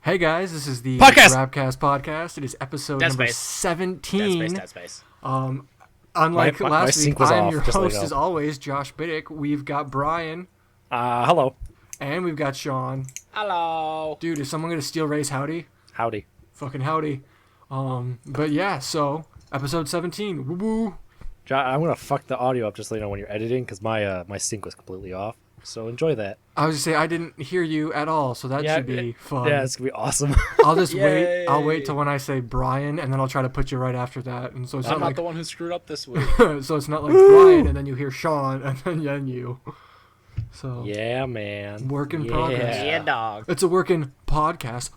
Hey guys, this is the Podcast! Grabcast podcast. It is episode number 17. Dead Space. Unlike My last week, sync was I am off, your just so you host know. as always, Josh Biddick. We've got Brian, Hello. and we've got Sean. Hello. Dude, is someone going to steal Ray's howdy? Howdy. Fucking howdy. But yeah, so, episode 17. Woo-woo. I'm going to fuck the audio up just so you know when you're editing because my sync was completely off. So enjoy that. I was going to say, I didn't hear you at all, so that should be fun. Yeah, it's going to be awesome. I'll just wait. Yay. I'll wait till when I say Brian, and then I'll try to put you right after that. And so it's I'm not not like the one who screwed up this week. so it's not like Brian, and then you hear Sean, and then you. So Yeah, man. Work in progress. Yeah, dog. It's a working podcast.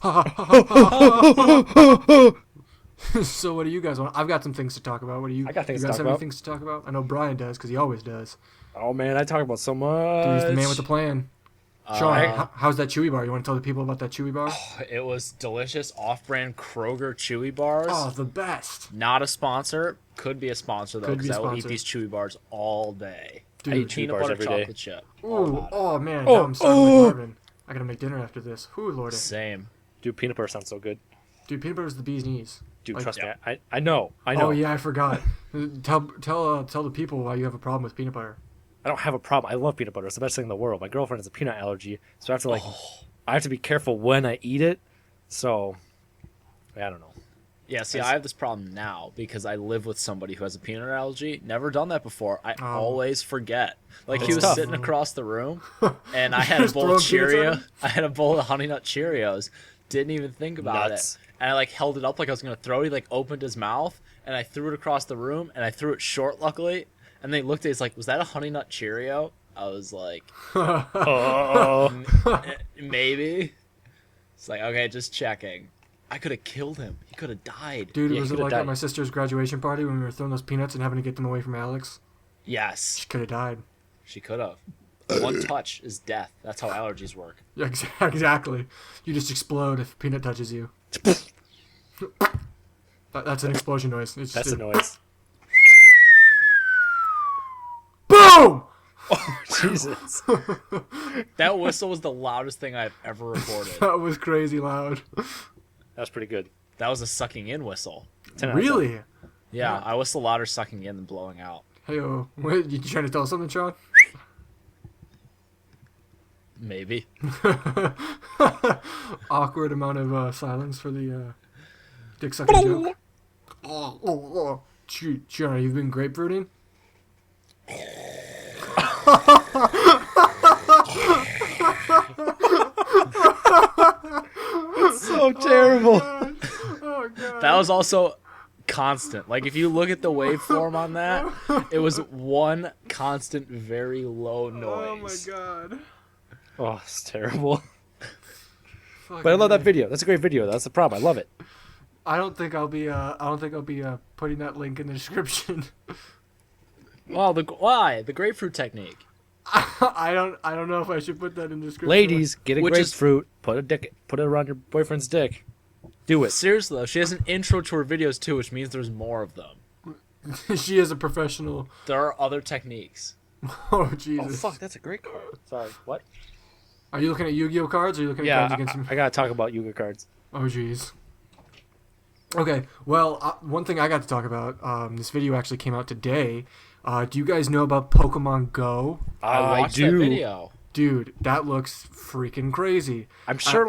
So what do you guys want? I've got some things to talk about. What do you? I got things you to guys talk have any about. things to talk about? I know Brian does because he always does. Oh, man, I talk about so much. Dude, he's the man with the plan. Sean, Uh, how's that Chewy bar? You want to tell the people about that Chewy bar? It was delicious off-brand Kroger Chewy bars. Oh, the best. Not a sponsor. Could be a sponsor though, Could be because a I will eat sponsor. these Chewy bars all day. Dude, I eat Chewy Peanut bars butter every day. chocolate chip. Ooh, oh man, Oh, now I'm starting oh. with Marvin. I gotta make dinner after this. Ooh, lordy. Same. Dude, peanut butter sounds so good. Dude, peanut butter's the bee's knees. Dude, Like- trust Yeah. me. I know. I know. Oh yeah, I forgot. Tell the people why you have a problem with peanut butter. I don't have a problem. I love peanut butter. It's the best thing in the world. My girlfriend has a peanut allergy, so I have to Oh. I have to be careful when I eat it. So, I don't know. Yeah, see, I have this problem now because I live with somebody who has a peanut allergy. Never done that before. I Oh. always forget. Like, he It's was tough. sitting across the room, and I had a Just bowl throwing of peanuts at Cheerio. him? I had a bowl of Honey Nut Cheerios. Didn't even think about Nuts. it. And I, like, held it up like I was going to throw it. He, like, opened his mouth, and I threw it across the room, and I threw it short, luckily. And they looked at it, he's like, was that a Honey Nut Cheerio? I was like, Oh, maybe. It's like, okay, just checking. I could have killed him. He could have died. Dude, Yeah, was he it could've like at died. my sister's graduation party when we were throwing those peanuts and having to get them away from Alex? Yes, She could have died. she could have. One touch is death. That's how allergies work. Yeah, exactly. You just explode if peanut touches you. That's an explosion noise. It's that's just a noise. boom! Oh, Jesus. That whistle was the loudest thing I've ever recorded. That was crazy loud. That's pretty good. That was a sucking in whistle. 10 out of 10. Really? Yeah, Yeah. I whistle louder sucking in than blowing out. Hey, wait, you trying to tell us something, Sean? Maybe. Awkward amount of silence for the dick sucking joke. Oh. Sean, you've been grapefruiting? So terrible. Oh, God. That was also constant. Like, if you look at the waveform on that, it was one constant, very low noise. Oh, my God. Oh, it's terrible. Fuck But I love that me. video. That's a great video. That's the problem. I love it. I don't think I'll be putting that link in the description. Well, why? The grapefruit technique. I don't know if I should put that in the description. Ladies, get a Which is- grapefruit. Put it around your boyfriend's dick. Do it. Seriously, though, she has an intro to her videos, too, which means there's more of them. She is a professional. There are other techniques. Oh Jesus! That's a great card. Sorry, what? Are you looking at Yu-Gi-Oh cards? Or are you looking at Yeah, cards against him? I gotta talk about Yuga cards. Oh jeez. Okay, well, one thing I got to talk about. This video actually came out today. Do you guys know about Pokemon Go? I watched do. that video. Dude, that looks freaking crazy. I'm sure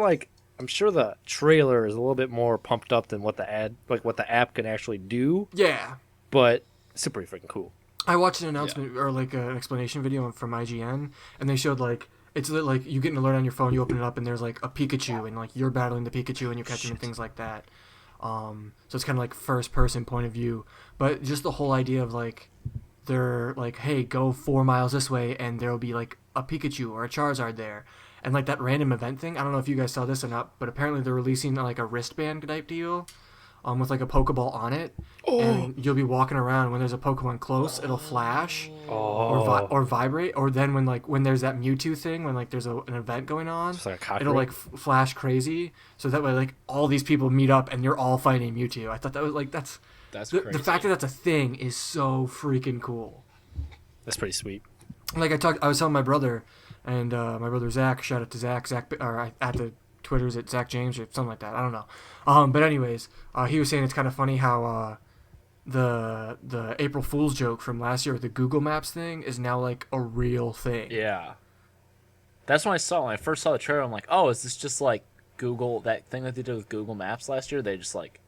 the trailer is a little bit more pumped up than what the app can actually do, Yeah. but it's still pretty freaking cool. I watched an announcement or like an explanation video from IGN, and they showed like it's like you get an alert on your phone, you open it up, and there's like a Pikachu, and like you're battling the Pikachu, and you're catching and things like that. So it's kind of like first person point of view, but just the whole idea of like they're like, hey, go 4 miles this way, and there will be like a Pikachu or a Charizard there, and like that random event thing. I don't know if you guys saw this or not, but apparently they're releasing like a wristband type deal. With like a Pokeball on it, and you'll be walking around. When there's a Pokemon close, it'll flash or vibrate. Or then when there's that Mewtwo thing, when like there's an event going on, Just like a cock it'll ring. like flash crazy. So that way, like all these people meet up and you're all fighting Mewtwo. I thought that was like that's crazy. the fact that that's a thing is so freaking cool. That's pretty sweet. Like I was telling my brother, and my brother Zach. Shout out to Zach. At the Twitter's at Zach James or something like that. I don't know. But anyways, he was saying it's kind of funny how the April Fool's joke from last year with the Google Maps thing is now like a real thing. Yeah. That's when I first saw the trailer. I'm like, oh, is this just like Google, that thing that they did with Google Maps last year? They just like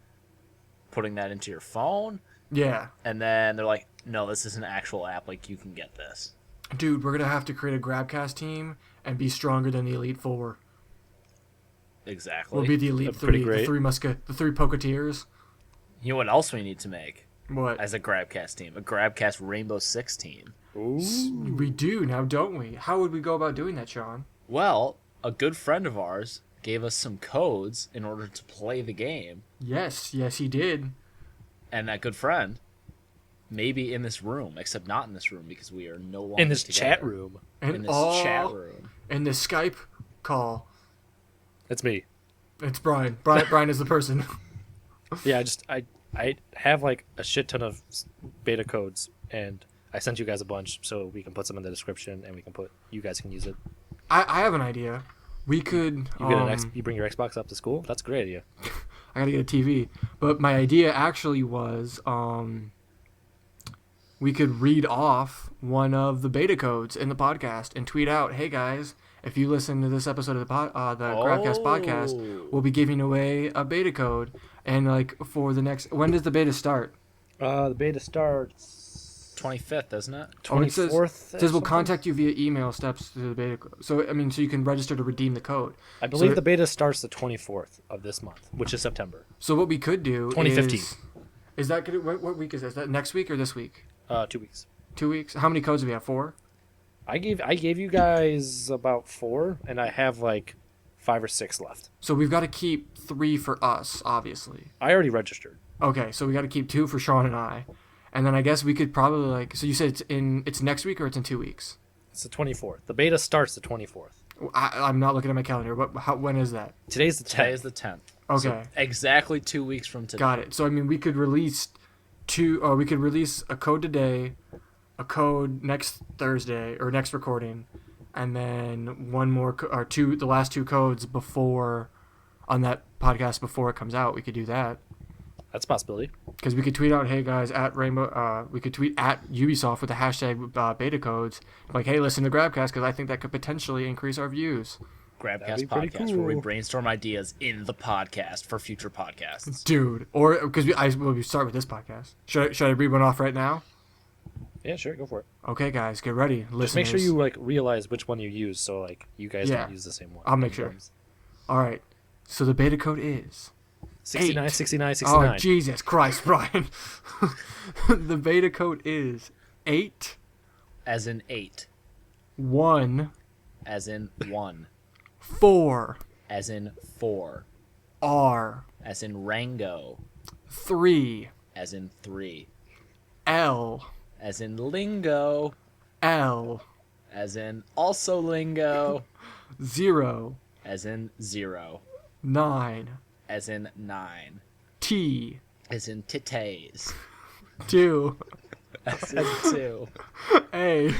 putting that into your phone, Yeah. and then they're like, no, this is an actual app. Like, you can get this. Dude, we're gonna have to create a Grabcast team and be stronger than the Elite Four. Exactly. We'll be the Elite That's pretty Three, great. the three Poketeers. You know what else we need to make What? as a Grabcast team? A Grabcast Rainbow Six team. Ooh. We do now, don't we? How would we go about doing that, Sean? Well, a good friend of ours gave us some codes in order to play the game, Yes, he did. and that good friend may be in this room, except not in this room because we are no longer In this together. chat room. And In this chat room. in this Skype call, That's me. it's Brian. Brian is the person. Yeah, I have like a shit ton of beta codes, and I sent you guys a bunch so we can put some in the description, and you guys can use it. I have an idea. We could. You bring your Xbox up to school. That's a great idea. I gotta get a TV. But my idea actually was, we could read off one of the beta codes in the podcast and tweet out, "Hey guys, if you listen to this episode of the Grabcast podcast, we'll be giving away a beta code." And like for the next, when does the beta start? The beta starts 25th, isn't it? Oh, it says, 24th. it says we'll contact you via email. Steps to the beta code. So I mean, so you can register to redeem the code. I believe so, the beta starts the 24th of this month, which is September. So what we could do 2015. is that gonna, what week is that? Is that next week or this week? 2 weeks. 2 weeks. How many codes do we have? 4. I gave you guys about 4, and I have like 5 or 6 left. So we've got to keep 3 for us, obviously. I already registered. Okay, so we got to keep 2 for Sean and I, and then I guess we could probably like. So you said it's next week or it's in 2 weeks? It's the 24th. The beta starts the 24th. I'm not looking at my calendar. When is that? Today's the 10th. Today is the 10th. Okay, So exactly 2 weeks from today. got it. So I mean, we could release 2. Or we could release a code today, a code next Thursday or next recording, and then one more or 2. The last 2 codes before on that podcast before it comes out. We could do that. That's a possibility. Because we could tweet out, "Hey guys, at Rainbow," we could tweet at Ubisoft with the hashtag beta codes, like, "Hey, listen to Grabcast," because I think that could potentially increase our views. That'd Grabcast be pretty podcast where we cool. brainstorm ideas in the podcast for future podcasts. Dude, or because we start with this podcast. Should I read one off right now? Yeah, sure, go for it. Okay, guys, get ready. Listeners. Just make sure you like realize which one you use, so like you guys Yeah. don't use the same one. I'll make sure. All right. So the beta code is 69, 8. 69, 69. Oh Jesus Christ, Brian! The beta code is 8 As in 8. 1 As in 1. 4 As in 4. R As in Rango. 3 As in 3. L As in lingo. L As in also lingo. 0 As in 0. 9 As in 9. T As in titties. 2 As in 2. A.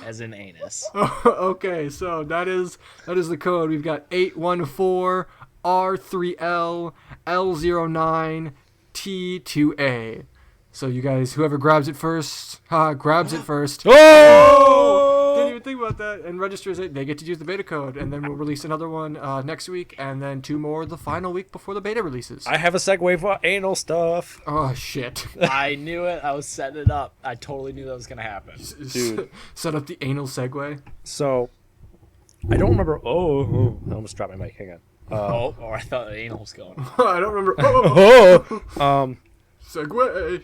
As in anus. Okay, so that is the code. We've got 814 R3L L09 T2A. So you guys, whoever grabs it first, grabs it first. Oh! Didn't even think about that. And registers it. They get to use the beta code, and then we'll release another one next week, and then 2 more the final week before the beta releases. I have a segue for anal stuff. Oh shit! I knew it. I was setting it up. I totally knew that was going to happen. Dude. Set up the anal segue. So, I don't remember. Oh, I almost dropped my mic. Hang on. Oh, I thought the anal was going. I don't remember. Oh, segue.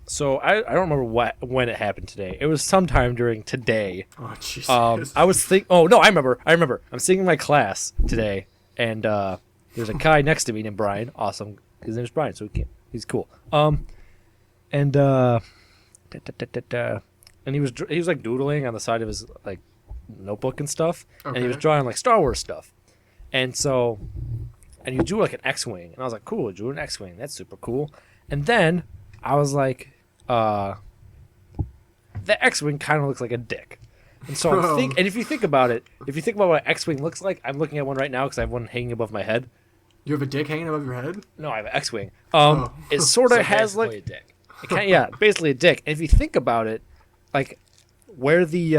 So I don't remember when it happened today. It was sometime during today. Oh Jesus! I was Oh no, I remember. I'm sitting in my class today, and there's a guy next to me named Brian. Awesome. His name's Brian, so he's cool. And he was like doodling on the side of his like notebook and stuff, and he was Okay. drawing like Star Wars stuff. And he drew like an X-wing, and I was like, cool, he drew an X-wing. That's super cool. And then I was like, the X-wing kind of looks like a dick. And so and if you think about it, if you think about what X-wing looks like, I'm looking at one right now because I have one hanging above my head. You have a dick hanging above your head? No, I have an X-wing. Oh. It sort of So has basically like a dick. it kinda, yeah, basically a dick. And if you think about it, like where the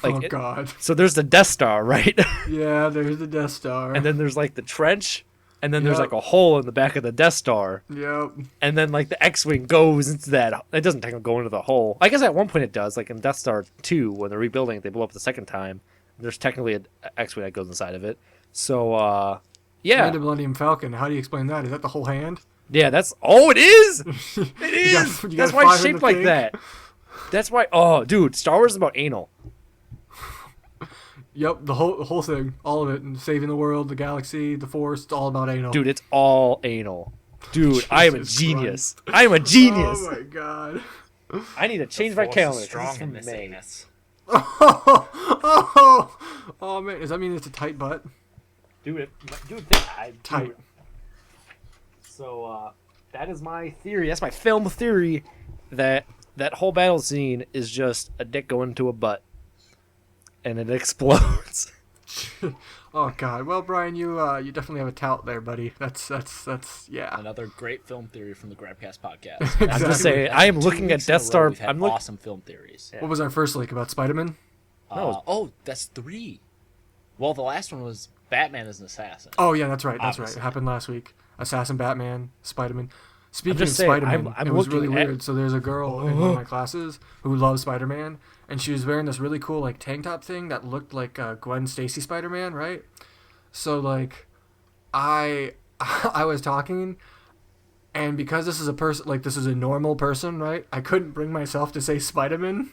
Oh God. so there's the Death Star, right? Yeah, there's the Death Star. And then there's like the trench, and then there's Yep. like a hole in the back of the Death Star. Yep. And then like the X-wing goes into that. It doesn't technically go into the hole. I guess at one point it does. Like in Death Star 2, when they're rebuilding it, they blow up the second time. There's technically an X-wing that goes inside of it. So yeah, And a Millennium Falcon. How do you explain that? Is that the whole hand? yeah. That's it is. It is. you That's gotta why fire it's in shaped the like thing? that. That's why. Oh, dude, Star Wars is about anal. Yep, the whole thing, all of it, and saving the world, the galaxy, the Force. It's all about anal. Dude, it's all anal. Dude, I am a Jesus genius. I am a genius. Oh my God. I need to change my Force is calendar. strong This is in from this May. anus. Oh man, does that mean it's a tight butt? Dude, Tight. dude. So that is my theory. That's my film theory. That whole battle scene is just a dick going to a butt, and it explodes. Oh God. Well, Brian, you definitely have a tout there, buddy. That's yeah. Another great film theory from the Grabcast podcast. Exactly. I'm just saying. I am looking at Death Star. We've had I'm looking. awesome film theories. Yeah. What was our first leak about Spider-Man? No. Oh, that's 3. Well, the last one was Batman as an assassin. Oh yeah, that's right. That's right. Obviously. It happened last week. Assassin, Batman, Spider-Man. Speaking of just saying, Spider-Man, I'm it was looking really at- weird. So there's a girl in one of my classes who loves Spider-Man, and she was wearing this really cool like tank top thing that looked like Gwen Stacy Spider-Man, right? So like, I was talking, and because this is a person, like this is a normal person, right? I couldn't bring myself to say Spider-Man,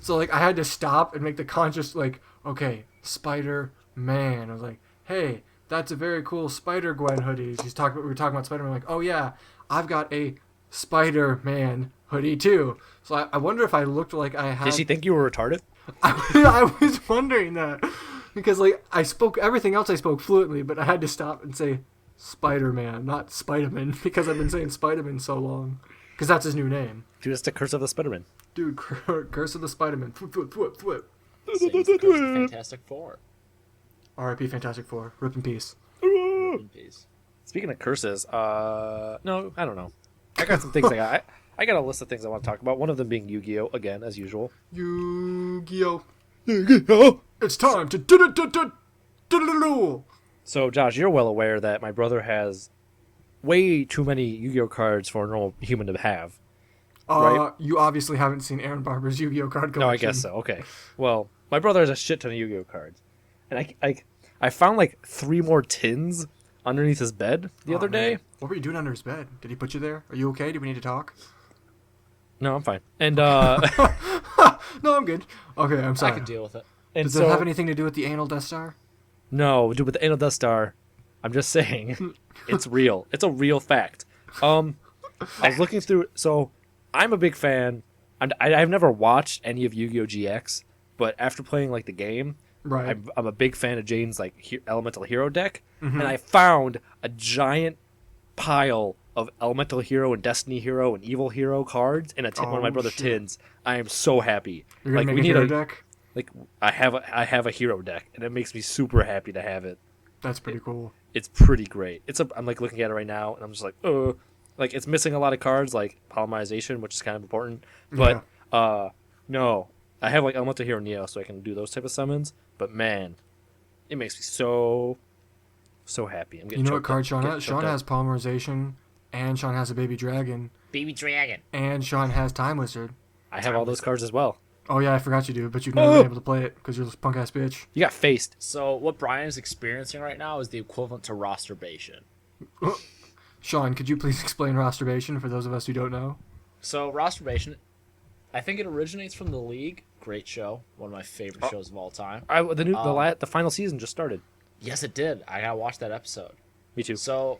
so like I had to stop and make the conscious like, okay, Spider-Man. I was like, hey, that's a very cool Spider-Gwen hoodie. We were talking about Spider-Man. Like, oh yeah, I've got a Spider-Man hoodie too. So I wonder if I looked like I had. Did she think you were retarded? I was wondering that because like I spoke everything else I spoke fluently, but I had to stop and say Spider-Man, not Spider-Man, because I've been saying Spider-Man so long. Because that's his new name. Dude, it's the curse of the Spider-Man. Dude, Curse of the Spider-Man. Flip. Same as the Curse of Fantastic Four. R.I.P. Fantastic Four. Rip in peace. In peace. Speaking of curses, no, I don't know. I got some things I got a list of things I want to talk about. One of them being Yu-Gi-Oh! Again, as usual. Yu-Gi-Oh! Yu-Gi-Oh! It's time to do. So, Josh, you're well aware that my brother has way too many Yu-Gi-Oh! Cards for a normal human to have. Right. You obviously haven't seen Aaron Barber's Yu-Gi-Oh! Card collection. No, I guess so. Okay. Well, my brother has a shit ton of Yu-Gi-Oh! Cards. And I found like 3 more tins underneath his bed the other day. Man. What were you doing under his bed? Did he put you there? Are you okay? Do we need to talk? No, I'm fine. And No, I'm good. Okay, I'm I sorry. can deal with it. and Does so it have anything to do with the anal Death Star? no, dude, with the anal Death Star, I'm just saying, it's real. It's a real fact. I was looking through. So I'm a big fan. I've never watched any of Yu-Gi-Oh! GX, but after playing like the game, Right. I'm a big fan of Jane's like Elemental Hero deck, Mm-hmm. and I found a giant pile of Elemental Hero and Destiny Hero and Evil Hero cards in one of my Oh, brother's shit. tins. I am so happy. You're gonna like make we a need hero a deck? like I have a hero deck, and it makes me super happy to have it. That's pretty cool. It's pretty great. I'm like looking at it right now, and I'm just like, like it's missing a lot of cards, like polymerization, which is kind of important. But no, I have like Elemental Hero Neo, so I can do those type of summons. But man, it makes me so happy. I'm getting You know what choked card up- Sean getting has? choked Sean up. has polymerization, and Sean has a baby dragon, Baby Dragon. and Sean has Time Wizard. I have all those cards as well. Oh yeah, I forgot you do, but you've never been able to play it because you're this punk ass bitch. You got faced. So what Brian is experiencing right now is the equivalent to rosterbation. Sean, could you please explain rosterbation for those of us who don't know? So rosterbation, I think it originates from the League. Great show, one of my favorite shows of all time. The final season just started. Yes, it did. I gotta watch that episode. Me too. So,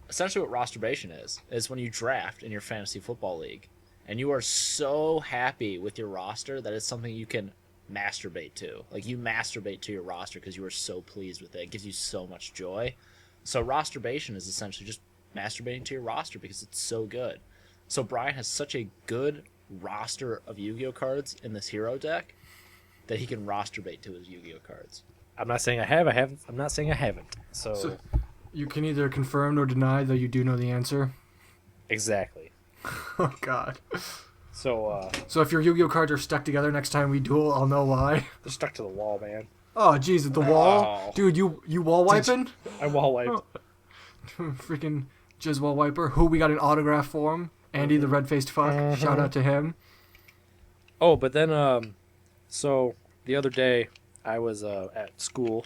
essentially, what rosterbation is when you draft in your fantasy football league, and you are so happy with your roster that it's something you can masturbate to. Like you masturbate to your roster because you are so pleased with it. It gives you so much joy. So rosterbation is essentially just masturbating to your roster because it's so good. So Brian has such a good roster of Yu-Gi-Oh cards in this hero deck that he can roster bait to his Yu-Gi-Oh cards. I'm not saying I have. I haven't. I'm not saying I haven't. So you can either confirm or deny, though you do know the answer. exactly. Oh God. So So if your Yu-Gi-Oh cards are stuck together next time we duel, I'll know why. they're stuck to the wall, man. Oh jeez, the wall, dude. You wall wiping? I wall wiped. Freaking jizz wall wiper. Who we got an autograph for him? Andy the red-faced fuck. Shout out to him. Oh, but then so the other day I was at school,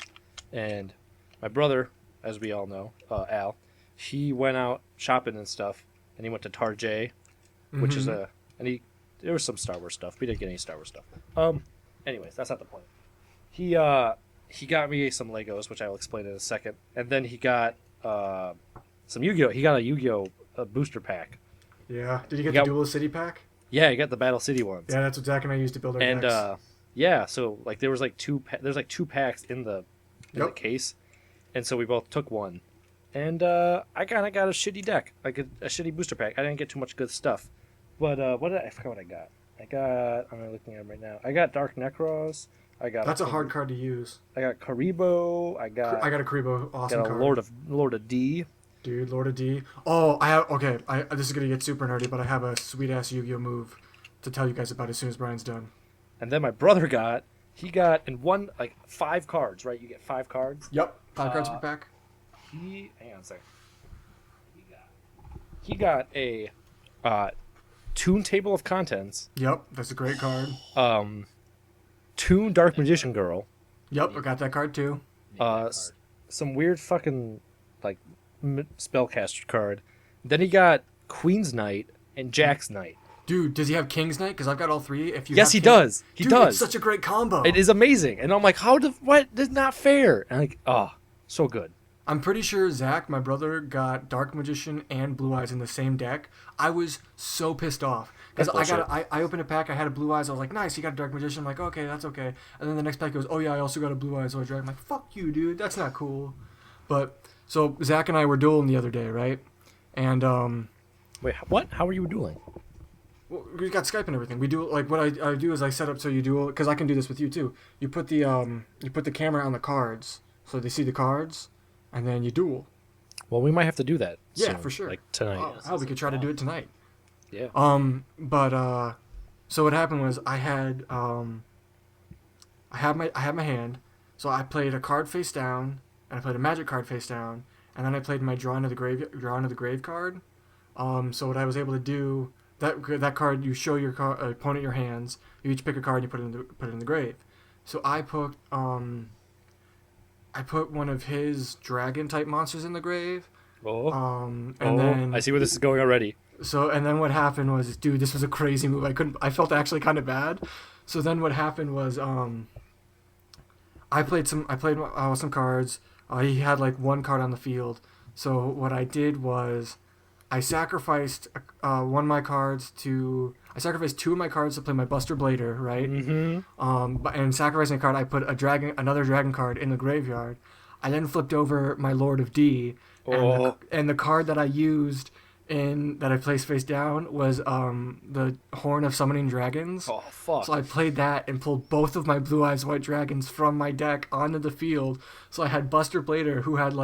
and my brother, as we all know, Al, he went out shopping and stuff, and he went to Tarjay, which is there was some Star Wars stuff. We didn't get any Star Wars stuff. Anyways, that's not the point. He got me some Legos, which I'll explain in a second, and then he got some Yu-Gi-Oh. He got a Yu-Gi-Oh booster pack. Yeah. Did you get the Duel City pack? Yeah, he got the Battle City ones. Yeah, that's what Zach and I used to build our decks. Yeah, so like there was like there's like two packs in the case, and so we both took one, and I kind of got a shitty deck, like a shitty booster pack. I didn't get too much good stuff, but I forgot what I got. I'm looking at them right now. I got Dark Necros. That's a hard card to use. I got Karibo. I got a Karibo, awesome got a card. Lord of D. Dude, Lord of D. Oh, I have. Okay, this is gonna get super nerdy, but I have a sweet ass Yu-Gi-Oh move to tell you guys about as soon as Brian's done. And then my brother got in one, like 5 cards, right? You get 5 cards. Yep, 5 cards per pack. Hang on a second. He got a Toon Table of Contents. Yep, that's a great card. Toon Dark Magician Girl. Yep, I got that card too. Some weird fucking like spellcaster card. Then he got Queen's Knight and Jack's Knight. Dude, does he have King's Knight? Because I've got all 3. If you yes, have he King... does. He Dude, does. It's such a great combo. It is amazing. And I'm like, what? That's not fair. And like, oh, so good. I'm pretty sure Zach, my brother, got Dark Magician and Blue Eyes in the same deck. I was so pissed off. Because I opened a pack, I had a Blue Eyes, I was like, nice, you got a Dark Magician. I'm like, okay, that's okay. And then the next pack goes, oh yeah, I also got a Blue Eyes or a Dragon. I'm like, fuck you, dude, that's not cool. But, so Zach and I were dueling the other day, right? And, Wait, what? How are you dueling? well, we got Skype and everything. We do, like, what I do is I set up so you duel, because I can do this with you too. You put the camera on the cards, so they see the cards, and then you duel. Well, we might have to do that. Yeah, soon, for sure. Like tonight. We could try to do it tonight. Yeah. But so what happened was I had my hand, so I played a card face down, and I played a magic card face down, and then I played my draw into the grave card. So what I was able to do, that card, you show your opponent your hands, you each pick a card and you put it in the grave. So I put one of his dragon type monsters in the grave. And then I see where this is going already. So, and then what happened was, dude, this was a crazy move. I felt actually kind of bad. So then what happened was, I played some cards. He had like 1 card on the field. So what I did was, I sacrificed one of my cards to. I sacrificed 2 of my cards to play my Buster Blader, right? Mm-hmm. And sacrificing a card, I put another dragon card in the graveyard. I then flipped over my Lord of D, and the card that I used that I placed face down was the Horn of Summoning Dragons. Oh fuck! So I played that and pulled both of my Blue Eyes White Dragons from my deck onto the field. So I had Buster Blader, who had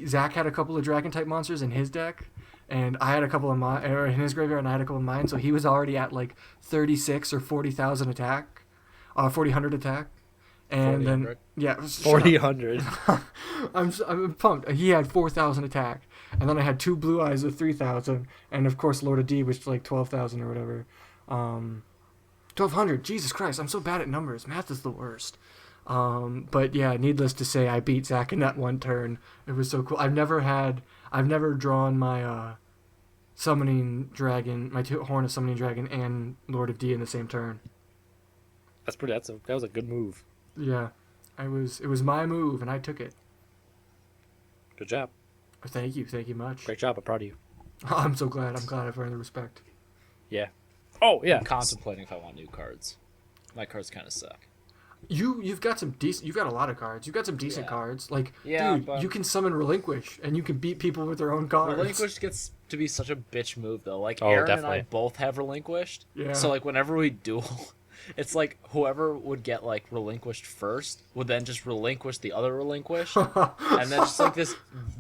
Zach had a couple of dragon type monsters in his deck, and I had a couple of mine, or in his graveyard, and I had a couple of mine. So he was already at like 36 or 40,000 attack, 4,000 attack. And 4,000. Yeah, 4,000. I'm pumped. He had 4,000 attack, and then I had 2 Blue Eyes with 3,000, and of course Lord of D, which was like 12,000 or whatever. 1,200. Jesus Christ, I'm so bad at numbers. Math is the worst. But yeah, needless to say, I beat Zach in that one turn. It was so cool. I've never drawn my summoning dragon, my Horn of Summoning Dragon, and Lord of D in the same turn. That was a good move. Yeah, it was my move, and I took it. Good job. Thank you much. Great job. I'm proud of you. I'm so glad. I'm glad I've earned the respect. Yeah. Oh yeah. I'm contemplating if I want new cards. My cards kind of suck. You've got some decent. You've got a lot of cards. You've got some decent cards. Like, dude, but you can summon Relinquish, and you can beat people with their own cards. Relinquish gets to be such a bitch move, though. Like, Oh, Aaron definitely. and I both have Relinquished. Yeah. So, like, whenever we duel, It's like whoever would get like relinquished first would then just relinquish the other relinquished, and then just like this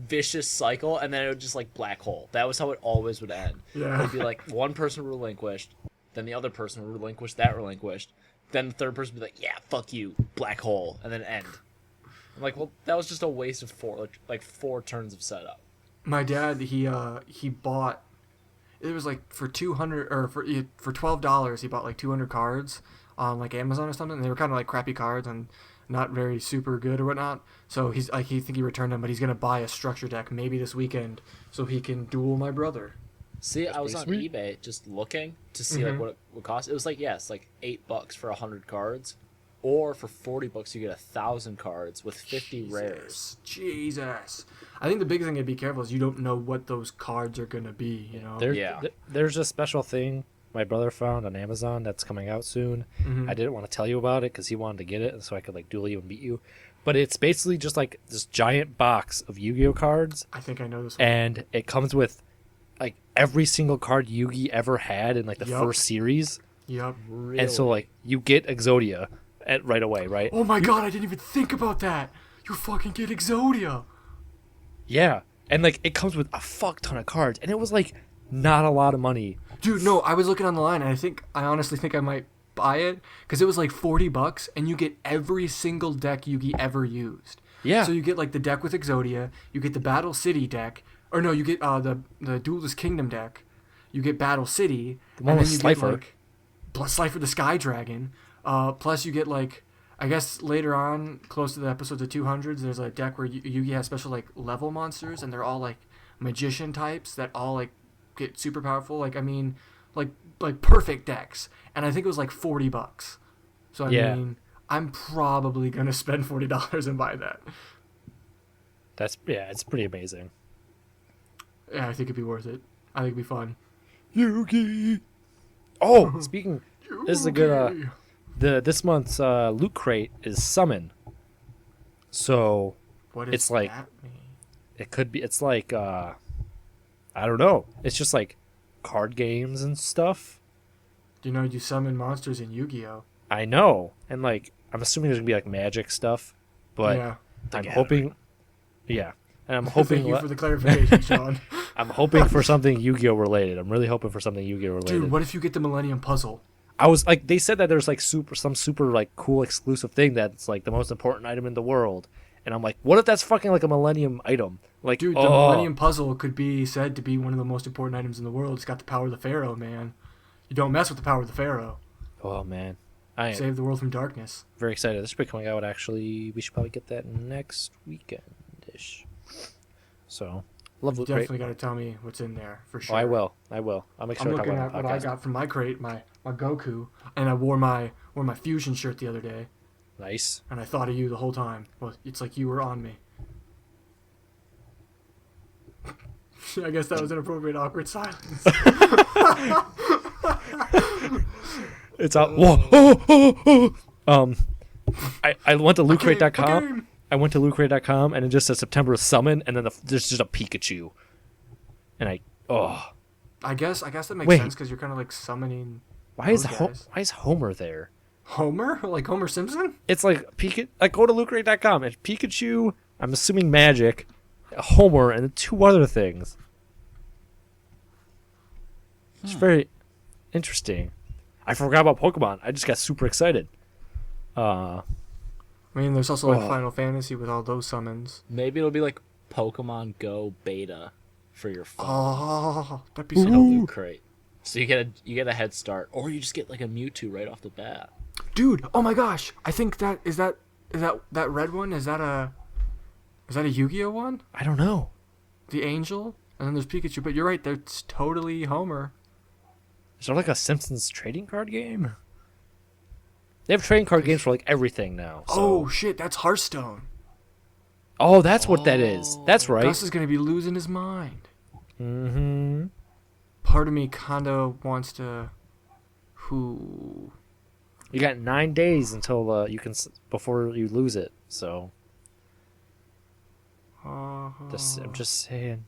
vicious cycle, and then it would just like black hole. That was how it always would end. Yeah. It'd be like one person relinquished, then the other person would relinquish that relinquished, then the third person would be like, yeah, fuck you, black hole, and then end. I'm like, well, that was just a waste of four turns of setup. My dad, he bought. It was like for $200 or for $12. He bought like 200 cards on like Amazon or something. And they were kind of like crappy cards and not very super good or whatnot. So he returned them, but he's gonna buy a structure deck maybe this weekend so he can duel my brother. See, That's I was pretty on sweet. eBay just looking to see like what it would cost. It was like it's like $8 for 100 cards, or for $40 you get 1,000 cards with 50 rares. Jesus. I think the big thing to be careful is you don't know what those cards are gonna be. You know. There's a special thing my brother found on Amazon that's coming out soon. I didn't want to tell you about it because he wanted to get it so I could like duel you and beat you. But it's basically just like this giant box of Yu-Gi-Oh cards, I think I know this one. and it comes with like every single card Yugi ever had in like the Yup. first series. Yep. Really? And so like you get Exodia right away, right? Oh my god, I didn't even think about that. You fucking get Exodia. Yeah. And like it comes with a fuck ton of cards, and it was like not a lot of money. Dude, no, I was looking on the line, and I honestly think I might buy it because it was like $40, and you get every single deck Yugi ever used. Yeah. So you get like the deck with Exodia, you get the Battle City deck, or no, you get the Duelist Kingdom deck, you get Battle City, The one and with then you Slifer. get like plus Slifer the Sky Dragon. Plus you get like, I guess later on, close to the episodes of 200s, there's a deck where Yugi has special like level monsters, and they're all like magician types that all like get super powerful. Like I mean, like perfect decks, and I think it was like $40. So I Yeah. mean, I'm probably gonna spend $40 and buy that. It's pretty amazing. Yeah, I think it'd be worth it. I think it'd be fun. Yugi. Oh, speaking, this is a good this month's loot crate is summon. So What is it's like- that mean? it could be, it's like I don't know. It's just like card games and stuff. You know, you summon monsters in Yu-Gi-Oh. I know. And like I'm assuming there's gonna be like magic stuff, but yeah. I'm hoping yeah. And I'm hoping Thank you for the clarification, Sean. I'm hoping for something Yu-Gi-Oh related. I'm really hoping for something Yu-Gi-Oh related. Dude, what if you get the Millennium Puzzle? I was like, they said that there's like some super like cool exclusive thing that's like the most important item in the world, and I'm like, what if that's fucking like a Millennium item? Like, Dude, the Millennium Puzzle could be said to be one of the most important items in the world. It's got the power of the Pharaoh, man. You don't mess with the power of the Pharaoh. Oh man, I am Save the world from darkness. very excited. This should be coming out actually. We should probably get that next weekend ish. So, love You Loot Crate. definitely got to tell me what's in there for sure. Oh, I will. I'll make sure I'm I talk looking about at it on what the I podcast. got from my crate, my Goku, and I wore my Fusion shirt the other day, Nice. and I thought of you the whole time. Well, it's like you were on me. I guess that was an appropriate awkward silence. It's out. Whoa. I went to lootcrate.com. Okay. I went to lootcrate.com and it just says September summon, and then there's just a Pikachu. And I guess that makes Wait. sense because you're kind of like summoning why is those guys. why is Homer there? Homer, like Homer Simpson. It's like Like go to lootcrate.com. It's Pikachu. I'm assuming Magic, Homer, and two other things. It's very interesting. I forgot about Pokemon. I just got super excited. I mean, there's also like Oh. Final Fantasy with all those summons. Maybe it'll be like Pokemon Go beta for your phone. Oh, that'd be In so. a loot crate. So you get a head start, or you just get like a Mewtwo right off the bat. Dude, oh my gosh! I think that red one. Is that a Yu-Gi-Oh one? I don't know. The Angel, and then there's Pikachu. But you're right. That's totally Homer. Is there like a Simpsons trading card game? They have trading card games for like everything now. So. Oh shit! That's Hearthstone. Oh, that's what that is. That's right. Gus is gonna be losing his mind. Mm-hmm. Part of me kinda wants to. Who? You got 9 days until before you lose it. So I'm just saying.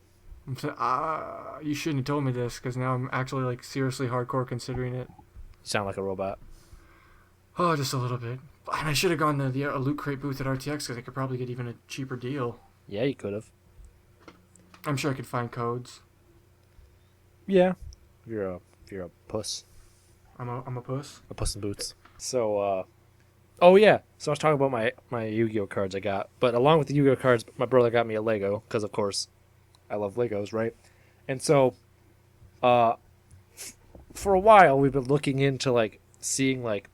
You shouldn't have told me this because now I'm actually like seriously hardcore considering it. You sound like a robot. Oh, just a little bit. And I should have gone to the Loot Crate booth at RTX because I could probably get even a cheaper deal. Yeah, you could have. I'm sure I could find codes. Yeah. If you're a puss. I'm a puss. A puss in boots. So, oh yeah. So I was talking about my Yu-Gi-Oh cards I got. But along with the Yu-Gi-Oh cards, my brother got me a Lego. Because, of course, I love Legos, right? And so, for a while, we've been looking into, like, seeing, like,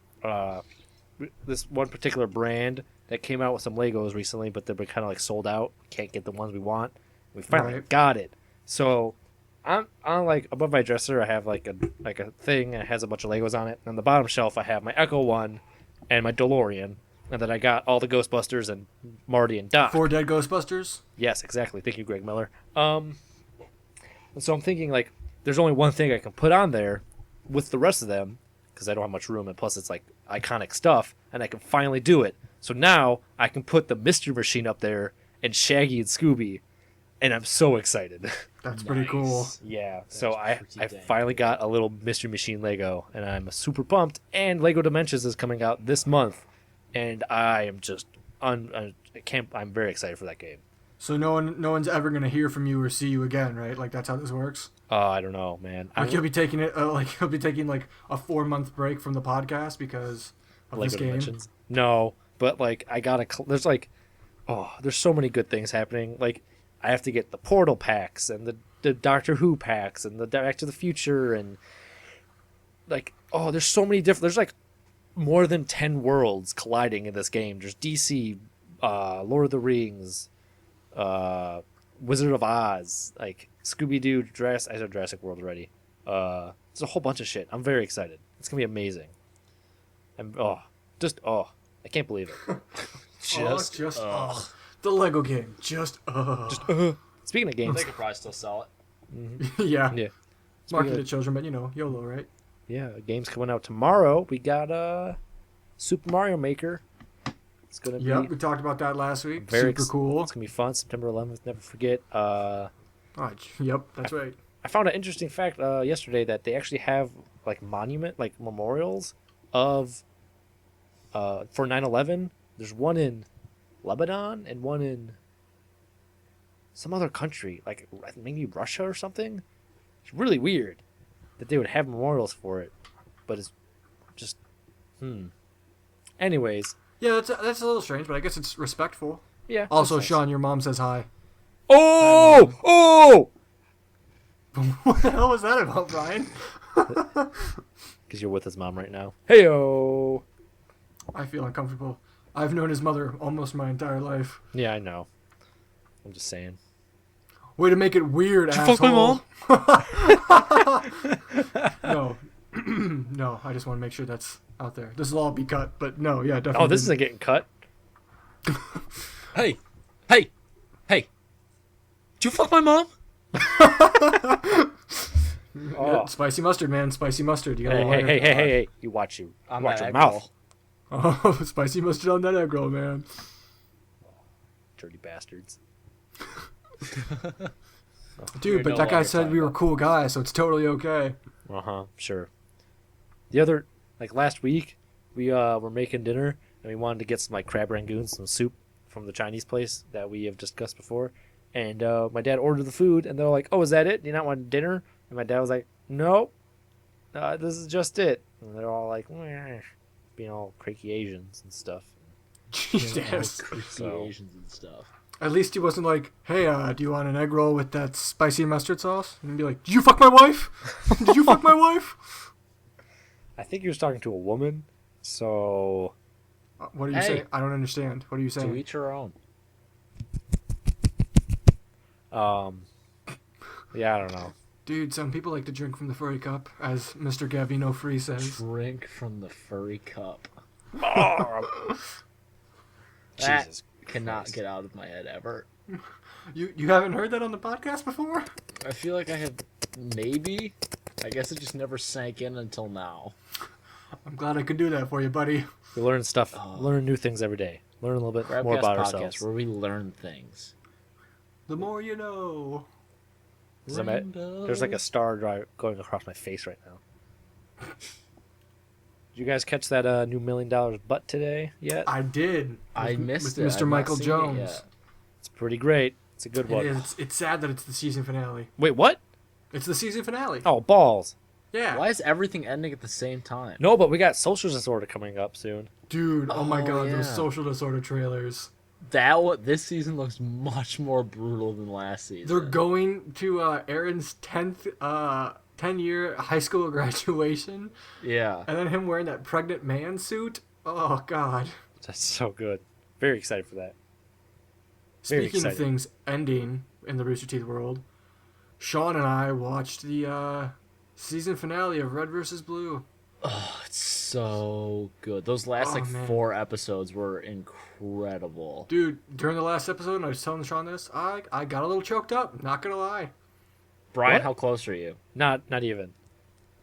this one particular brand that came out with some Legos recently, but they've been kind of, like, sold out. Can't get the ones we want. We finally got it. So I'm on, like, above my dresser, I have like a thing that has a bunch of Legos on it. And on the bottom shelf, I have my Echo one and my DeLorean, and then I got all the Ghostbusters and Marty and Doc. 4 dead Ghostbusters. Yes, exactly. Thank you, Greg Miller. And so I'm thinking, like, there's only one thing I can put on there with the rest of them because I don't have much room, and plus it's like iconic stuff, and I can finally do it. So now I can put the Mystery Machine up there and Shaggy and Scooby. And I'm so excited. That's pretty cool. Yeah. That's So I pretty dang finally got a little Mystery Machine Lego, and I'm super pumped. And Lego Dimensions is coming out this month, and I am just I can't. I'm very excited for that game. So no one's ever gonna hear from you or see you again, right? Like that's how this works. I don't know, man. Like you'll be taking it, like you'll be taking like a 4-month break from the podcast because of Lego this game. Dimensions. No, but like I gotta. There's like, there's so many good things happening. Like I have to get the Portal packs and the Doctor Who packs and the Back to the Future and like there's so many different. There's like more than 10 worlds colliding in this game. There's DC, Lord of the Rings, Wizard of Oz, like Scooby Doo, I said Jurassic World already. There's a whole bunch of shit. I'm very excited. It's gonna be amazing. And I can't believe it. The Lego game. Speaking of games, They could probably still sell it. Yeah. yeah, Marketed children, but YOLO, right? yeah, games coming out tomorrow. We got Super Mario Maker. It's gonna be. Yep, we talked about that last week. Very Super cool. It's gonna be fun. September 11th. Never forget. Yep, that's right. I found an interesting fact yesterday that they actually have like memorials of for 9/11. There's one in Lebanon and one in some other country, like maybe Russia or something. It's really weird that they would have memorials for it, but it's just Anyways, Yeah, that's a little strange, but I guess it's respectful. yeah. Also, that's nice. Sean, your mom says hi. Oh! What the hell was that about, Brian? Because you're with his mom right now. Heyo. I feel uncomfortable. I've known his mother almost my entire life. Yeah, I know. I'm just saying. Way to make it weird, Did you asshole. fuck my mom? No. No, I just want to make sure that's out there. This will all be cut, but no, yeah, definitely. Oh, this isn't getting cut. Hey, did you fuck my mom? Yeah, spicy mustard, man. Spicy mustard. You gotta Hey. You watch your mouth. Oh, spicy mustard on that egg roll, man. Dirty bastards. Dude, but that guy said we were cool guys, so it's totally okay. Sure. The other, like last week, we were making dinner and we wanted to get some like crab rangoon, some soup from the Chinese place that we have discussed before. And my dad ordered the food, and they're like, "Oh, is that it? Do you not want dinner?" And my dad was like, "No, this is just it." And they're all like, "Meh," being all cranky Asians and stuff. Jesus. So- Asians and stuff. At least he wasn't like, "Hey, do you want an egg roll with that spicy mustard sauce?" And he'd be like, "Did you fuck my wife? Did you fuck my wife?" I think he was talking to a woman, so What are you saying? I don't understand. What are you To saying? each your own. yeah, I don't know. Dude, some people like to drink from the furry cup, as Mr. Gavino Free says. Drink from the furry cup. Jesus That cannot Christ. get out of my head ever. You haven't heard that on the podcast before? I feel like I have maybe. I guess it just never sank in until now. I'm glad I could do that for you, buddy. We learn stuff, learn new things every day. Learn a little bit more Grabcast about podcast ourselves. where we learn things. The more you know. There's like a star drive going across my face right now. Did you guys catch that new $1 million butt today yet? I did. I missed it. With Mr. I've not Michael seen it Jones. yet. It's pretty great. It's a good It one. is. It's sad that it's the season finale. Wait, what? It's the season finale. Oh, balls. Yeah. Why is everything ending at the same time? No, but we got social disorder coming up soon. Dude, oh my Oh, god, yeah. those social disorder trailers. This season looks much more brutal than last season. They're going to Aaron's 10-year high school graduation, Yeah. and then him wearing that pregnant man suit. Oh god. That's so good. Very excited for that. Very Speaking of excited. things ending in the Rooster Teeth world, Sean and I watched the season finale of Red vs. Blue. Oh, it's so good. Those last Oh, man. 4 episodes were incredible. Dude, during the last episode, and I was telling Sean this, I got a little choked up, not gonna lie. Brian, What? how close are you? Not even.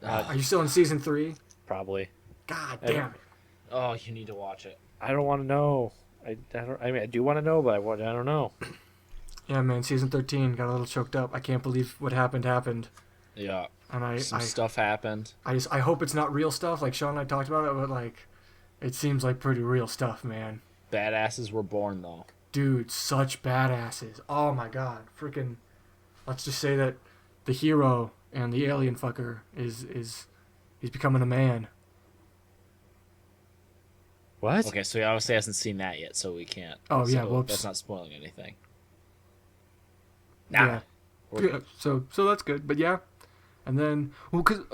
Are you still in season 3? Probably. God I- damn it. Oh, you need to watch it. I don't want to know. I don't. I mean, I do want to know, but I don't know. Yeah, man, season 13 got a little choked up. I can't believe what happened. Yeah. And Some stuff happened. I hope it's not real stuff like Sean and I talked about it, but like it seems like pretty real stuff, man. Badasses were born, though. Dude, such badasses. Oh my god. Freaking let's just say that the hero and the alien fucker is he's becoming a man. What? Okay, so he obviously hasn't seen that yet, so we can't. Oh, yeah, so whoops. That's not spoiling anything. Nah. Yeah. We're- Yeah, so that's good. But yeah. And then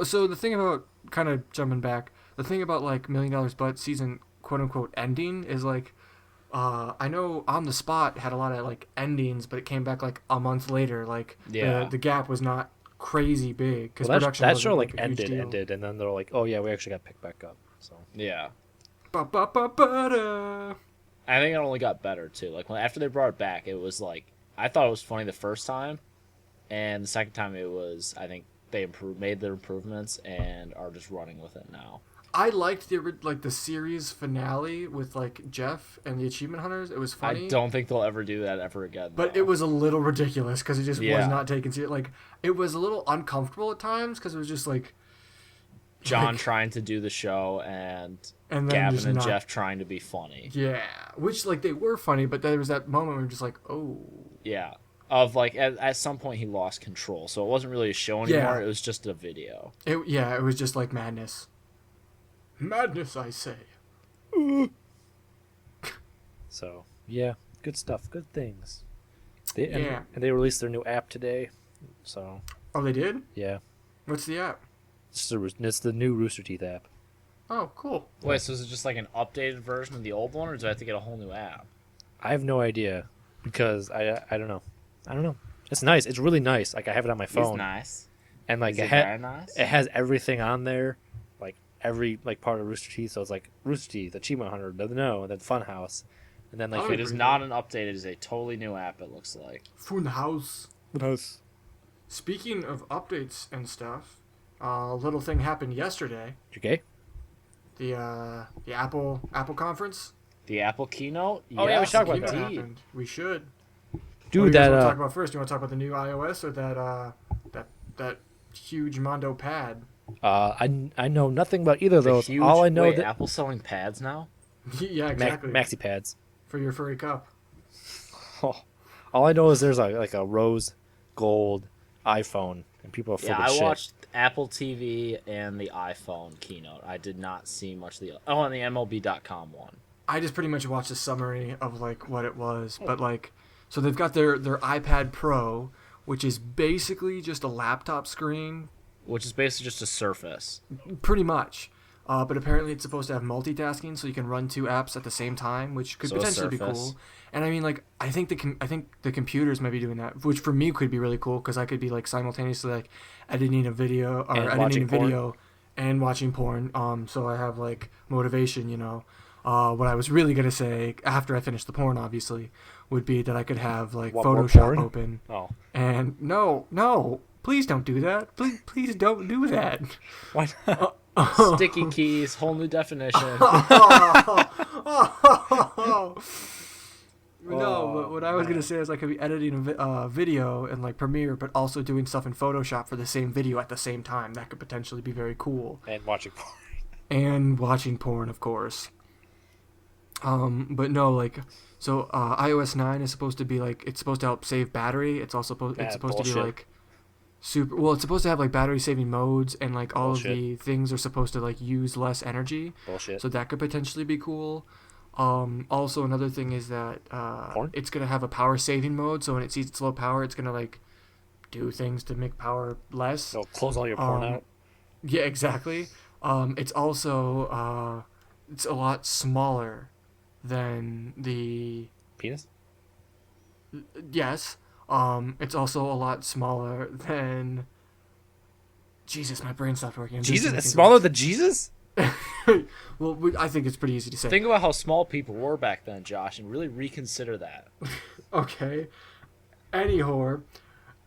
so the thing about kind of jumping back, the thing about like $1 Million Butt season quote unquote ending is like I know On the Spot had a lot of like endings, but it came back like a month later. Like Yeah. the gap was not crazy big because Well, production that wasn't, show like a huge deal. ended, and then they're like, oh yeah, we actually got picked back up. So Yeah. Ba-ba-ba-ba-da. I think it only got better, too. Like, after they brought it back, it was like... I thought it was funny the first time, and the second time it was... I think they made their improvements and are just running with it now. I liked the series finale with like Jeff and the Achievement Hunters. It was funny. I don't think they'll ever do that ever again. But though. it was a little ridiculous because it just was Yeah. not taken serious. Like it was a little uncomfortable at times because it was just like John like- trying to do the show and and then Gavin just and not, Jeff trying to be funny. Yeah, which like they were funny, but there was that moment where we were just like, oh, Yeah. Of like at some point he lost control, so it wasn't really a show anymore. Yeah. It was just a video. it was just like madness. Madness, I say. So yeah, good stuff, good things. And Yeah. they released their new app today. So Oh, they did? yeah, What's the app? it's the new Rooster Teeth app. Oh, cool. Wait, so is it just like an updated version of the old one, or do I have to get a whole new app? I have no idea because I don't know. I don't know. It's nice. It's really nice. Like I have it on my It's phone, nice. and like Is it, it very nice? it has everything on there, like every like part of Rooster Teeth. So it's like Rooster Teeth, Achievement Hunter, and then Funhouse, and then like Oh, If it is not an update, it is a totally new app, it looks like. Funhouse. Funhouse. Speaking of updates and stuff, a little thing happened yesterday. You gay? The Apple conference. The Apple keynote? Oh, yeah, we should talk about Keynote that. happened. We should. Dude, what do you guys that want to talk about first? Do you want to talk about the new iOS or that huge Mondo pad? I know nothing about either of those. Huge, All I know wait, that Apple's selling pads now? Yeah, exactly. maxi pads. For your furry cup. Oh, all I know is there's like a rose gold iPhone, and people are full Yeah, of I shit. watched Apple TV and the iPhone keynote. I did not see much of the... Oh, and the MLB.com one. I just pretty much watched a summary of like what it was, but like, so they've got their iPad Pro, which is basically just a laptop screen, Which is basically just a Surface. pretty much. But apparently it's supposed to have multitasking, so you can run 2 apps at the same time, which could So a potentially be Surface. cool. And I mean, like, I think the computers might be doing that, which for me could be really cool because I could be like simultaneously like editing a video or And editing watching a video and watching porn. So I have like motivation, you know. What I was really gonna say after I finished the porn, obviously, would be that I could have like What, more Photoshop porn? open. Oh, And no, please don't do that. Please don't do that. why not? Sticky keys, whole new definition. No, but what I was gonna say is I could be editing a video in like Premiere, but also doing stuff in Photoshop for the same video at the same time. That could potentially be very cool. And watching porn. and watching porn, of course. But no, like, so iOS 9 is supposed to be like, it's supposed to help save battery. It's also it's supposed to be bullshit. like super. Well, it's supposed to have like battery saving modes, and like all Bullshit. of the things are supposed to like use less energy. Bullshit. So that could potentially be cool. Also another thing is that Porn? it's gonna have a power saving mode. So when it sees it's low power, it's gonna like do things to make power less. So close all your porn out. Yeah, exactly. It's also it's a lot smaller than the Penis? yes. It's also a lot smaller than. Jesus, my brain stopped working. Jesus? It's smaller than Jesus? Well, I think it's pretty easy to say. Think about how small people were back then, Josh, and really reconsider that. Okay. Anyhow,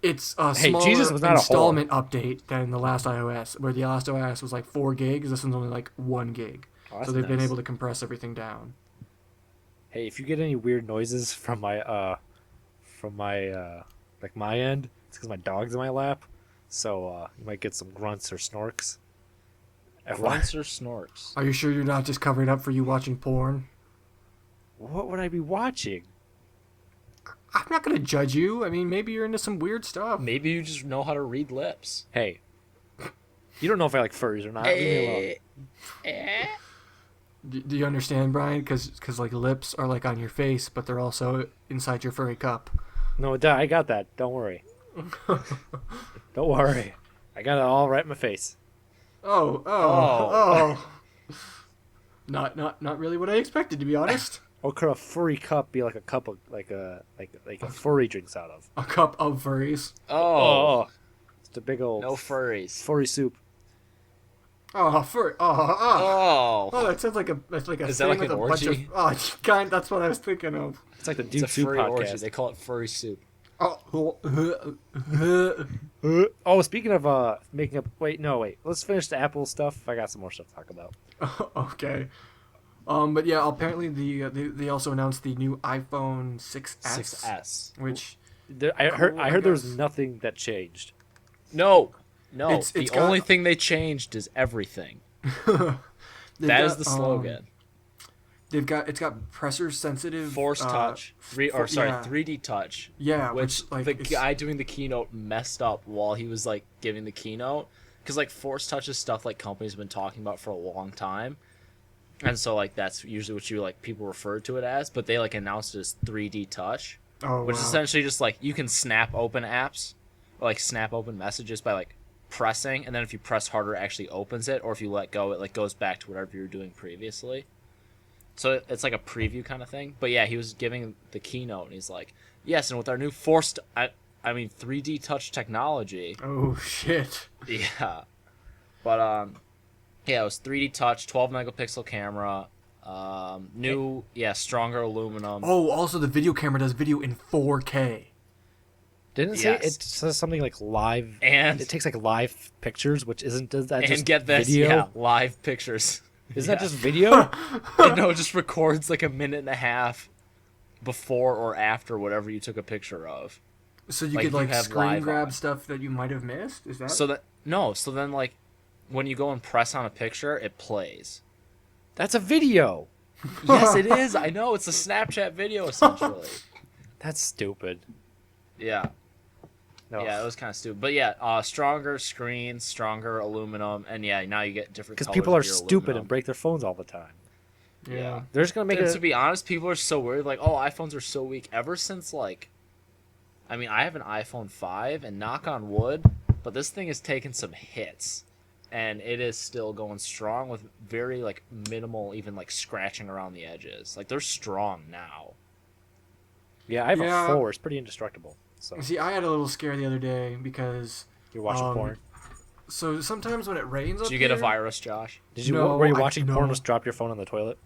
it's a Hey, smaller Jesus was not a installment update than the last iOS, where the last iOS was like 4 gigs. This one's only like 1 gig. Oh, that's So they've been nice. able to compress everything down. Hey, if you get any weird noises from my like my end, it's because my dog's in my lap. So you might get some grunts or snorks. Grunts or snorks? Are you sure you're not just covering up for you watching porn? What would I be watching? I'm not gonna judge you. I mean, maybe you're into some weird stuff. Maybe you just know how to read lips. Hey, you don't know if I like furries or not. Leave me alone. Eh? Do you understand, Brian? Because like lips are like on your face, but they're also inside your furry cup. No, I got that. Don't worry. Don't worry. I got it all right in my face. Oh. Not really what I expected, to be honest. Or could a furry cup be like a cup of like a furry drinks out of? A cup of furries. Oh, It's a big old no furries. furry soup. Oh, furry. Oh, that sounds like a Is thing that like with an a bunch orgy? of. Kind. That's what I was thinking of. It's like the It's Dude a Soup furry orgy. podcast. They call it furry soup. Oh, Oh, speaking of making up. Wait. Let's finish the Apple stuff. I got some more stuff to talk about. okay. But yeah, apparently they also announced the new iPhone 6s, 6S. which I Cool, I heard there was guess. nothing that changed. No. It's the got- only thing they changed is everything. That is the slogan. It's got pressure sensitive Force touch. 3D touch. Yeah, Which like the it's- guy doing the keynote messed up while he was like giving the keynote, because like force touch is stuff like companies have been talking about for a long time, and so like that's usually what you like people refer to it as, but they like announced it as 3D touch, which is wow. essentially just like you can snap open apps or like snap open messages by like pressing, and then if you press harder it actually opens it, or if you let go it like goes back to whatever you were doing previously. So it's like a preview kind of thing. But yeah, he was giving the keynote and he's like, yes, and with our new 3D touch technology. Oh shit. Yeah. But yeah, it was 3D touch, 12 megapixel camera, stronger aluminum. Oh, also the video camera does video in 4K. Didn't it say it says something like live, And it takes like live pictures, which isn't does that and just get this, video? yeah, live pictures. Isn't Yeah. that just video? No, it just records like a minute and a half before or after whatever you took a picture of. So you Like, could you like have screen live grab on. stuff that you might have missed. Is that? So then like when you go and press on a picture, it plays. That's a video. Yes, it is. I know it's a Snapchat video essentially. That's stupid. Yeah. No. Yeah, it was kind of stupid. But yeah, stronger screen, stronger aluminum, and yeah, now you get different Because colors people are of your stupid aluminum. and break their phones all the time. yeah. They're just gonna make And it. to be honest, people are so worried. Like, oh, iPhones are so weak. Ever since like, I mean, I have an iPhone 5, and knock on wood, but this thing has taken some hits, and it is still going strong with very like minimal, even like scratching around the edges. Like they're strong now. Yeah, I have Yeah. a 4. It's pretty indestructible. So See, I had a little scare the other day because you're watching porn. so sometimes when it rains up Did you get a here- virus, Josh? Did you? No, were you I- watching porn? no. Just drop your phone on the toilet.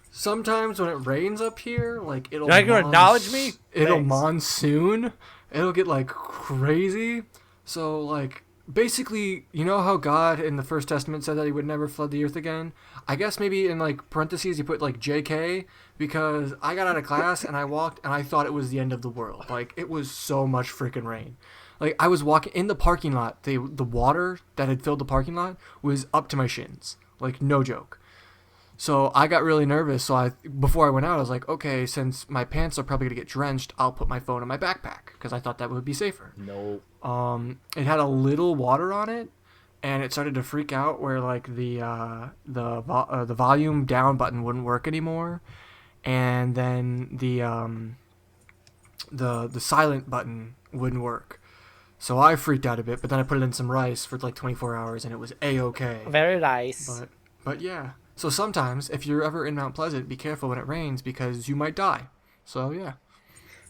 Sometimes when it rains up here, like it'll. You're not gonna acknowledge me? It'll Thanks. monsoon. It'll get like crazy. So like basically, you know how God in the First Testament said that He would never flood the earth again. I guess maybe in like parentheses you put like J.K. because I got out of class and I walked and I thought it was the end of the world. Like it was so much freaking rain. Like I was walking in the parking lot. The water that had filled the parking lot was up to my shins. Like, no joke. So I got really nervous. So before I went out, I was like, okay, since my pants are probably gonna get drenched, I'll put my phone in my backpack because I thought that would be safer. No. It had a little water on it, and it started to freak out where like the volume down button wouldn't work anymore, and then the silent button wouldn't work. So I freaked out a bit, but then I put it in some rice for like 24 hours, and it was a-okay. Very nice. But yeah. So sometimes, if you're ever in Mount Pleasant, be careful when it rains because you might die. So yeah.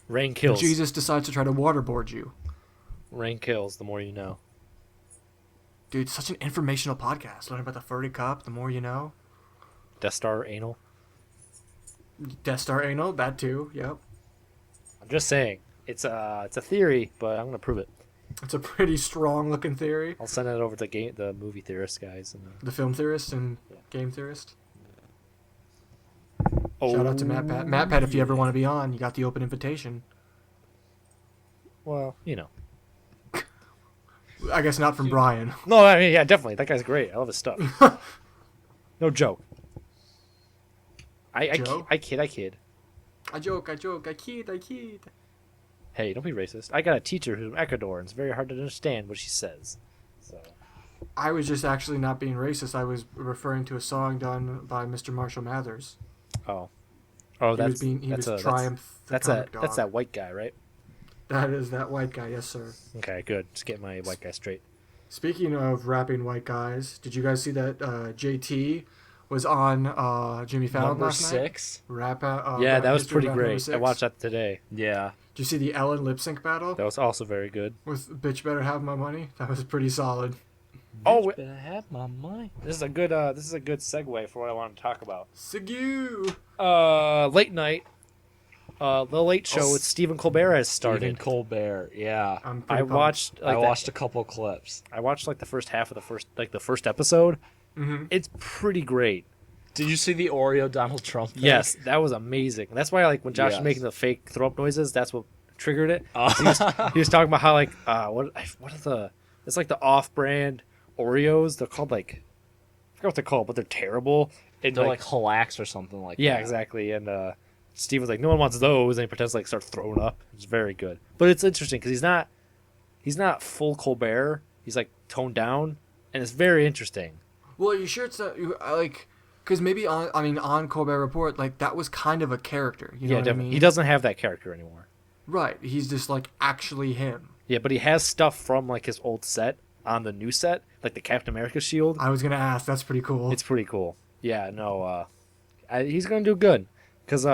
Rain kills. Jesus decides to try to waterboard you. Rain kills, the more you know. Dude, such an informational podcast. Learn about the Furry Cup, the more you know. Death Star anal. Death Star anal, that too, yep. I'm just saying. It's a theory, but I'm going to prove it. It's a pretty strong looking theory. I'll send it over to the movie theorist guys. And, the film theorist and game theorist. oh, Shout out to Matt Pat. Matt Pat, if you ever want to be on, you got the open invitation. Well, you know. I guess not from Brian. No, I mean, yeah, definitely. That guy's great. I love his stuff. No joke. I Joe? kid. I joke, I kid. Hey, don't be racist. I got a teacher who's from Ecuador, and it's very hard to understand what she says. So, I was just actually not being racist. I was referring to a song done by Mr. Marshall Mathers. oh, That's Triumph. that's that white guy, right? That is that white guy, yes sir. Okay, good. Just get my white guy straight. Speaking of rapping white guys, did you guys see that JT was on Jimmy Fallon Number last night? 6. Yeah, that was pretty great. I watched that today. Yeah. Did you see the Ellen lip sync battle That was also very good. with "Bitch Better Have My Money"? That was pretty solid. Oh, Bitch better have my money. this is a good segue for what I want to talk about. Sigu. Late night. The Late Show with Stephen Colbert has started. Stephen Colbert. Yeah. I'm I pretty pumped. watched. I watched a couple clips. I watched like the first half of the first episode. Mhm. It's pretty great. Did you see the Oreo Donald Trump thing? Yes, that was amazing. That's why like when Josh Yes. was making the fake throw up noises, that's what triggered it. Oh. He was talking about how like what are it's like the off-brand Oreos. They're called like I forgot what they're called, but they're terrible. And They're like Halax or something like yeah, that. exactly. And Steve was like, no one wants those, and he pretends to like start throwing up. It's very good, but it's interesting because he's not full Colbert. He's like toned down, and it's very interesting. Well, are you sure it's not like? Because maybe on Colbert Report, like that was kind of a character. You know what definitely. I mean? He doesn't have that character anymore. Right. He's just like actually him. Yeah, but he has stuff from like his old set on the new set, like the Captain America shield. I was gonna ask. That's pretty cool. It's pretty cool. Yeah, no, he's gonna do good because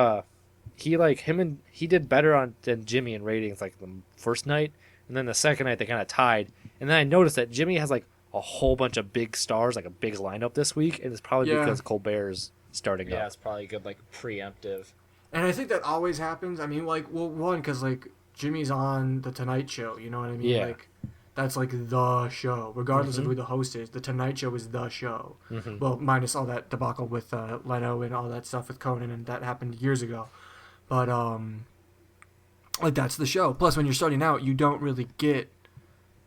he did better than Jimmy in ratings like the first night, and then the second night they kind of tied. And then I noticed that Jimmy has like a whole bunch of big stars, like a big lineup this week, and it's probably because Colbert's starting Yeah, up. it's probably good, like preemptive. And I think that always happens. I mean, like, well, one, because, like, Jimmy's on The Tonight Show, you know what I mean? Yeah. Like, that's, like, the show. Regardless of who the host is, The Tonight Show is the show. Mhm. Well, minus all that debacle with Leno and all that stuff with Conan, and that happened years ago. But, like, that's the show. Plus, when you're starting out, you don't really get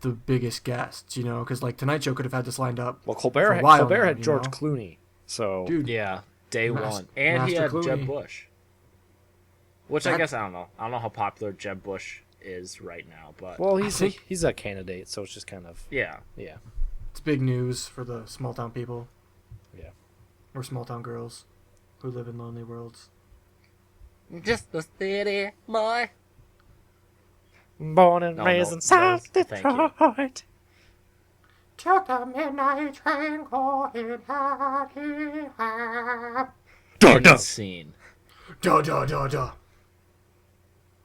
the biggest guests, you know? Because, like, Tonight Show could have had this lined up Well, for Colbert a while Colbert now, had you George know? Clooney, so Dude, Yeah, day Mas- one. And he Master had Jeb Clooney. Bush. Which I That- guess I don't know. I don't know how popular Jeb Bush is right now, but well, I think- he's a candidate, so it's just kind of yeah. it's big news for the small town people. Yeah. Or small town girls who live in lonely worlds. Just a city boy. born and No, raised no, in South no, thank you. Detroit. Took the midnight train going high. Dun, Scene. Da da da da.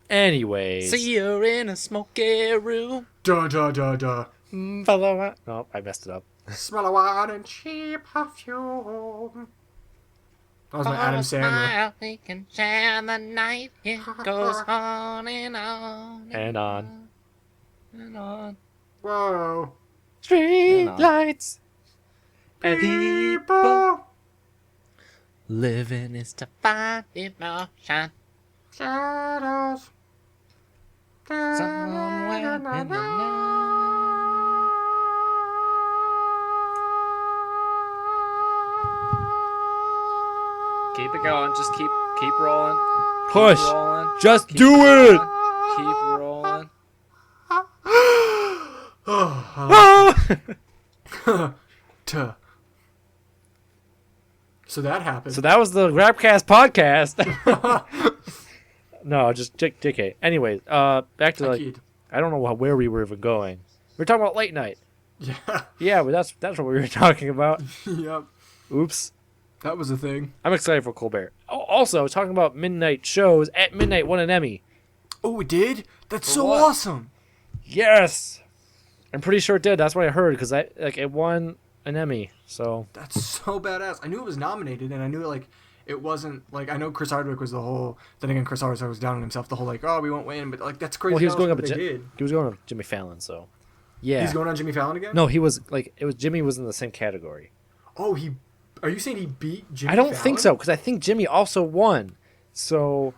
Anyways, See you in a smoky room. Da da da da. No, I messed it up. Smell of wine and cheap perfume. That was my Adam Sandler. We can share the night. It goes on and on And on. and on. Whoa. Street You know. lights. People. Living is to find emotion Shadows. somewhere in the night. it going. Just keep rolling. Push. Keep rolling. Just Keep do rolling. it. Keep rolling. Tuh. So that happened. So that was the Grabcast podcast. No, just JK. Anyways, back to like, kid. I don't know where we were even going. We were talking about late night. Yeah. Yeah, but that's what we were talking about. Yep. Oops. That was a thing. I'm excited for Colbert. Oh, also, talking about midnight shows. At Midnight won an Emmy. Oh, it did? That's For so what? awesome. Yes. I'm pretty sure it did. That's what I heard because it won an Emmy. So That's so badass. I knew it was nominated, and I knew it wasn't like I know Chris Hardwick was the whole. Then again, Chris Hardwick was down on himself. The whole like, oh, we won't win, but like that's crazy. well, he was how going much up. they did. He was going up Jimmy Fallon. So yeah. He's going on Jimmy Fallon again. No, he was like it was Jimmy was in the same category. Oh, he. Are you saying he beat Jimmy? I don't Fallon? think so because I think Jimmy also won. So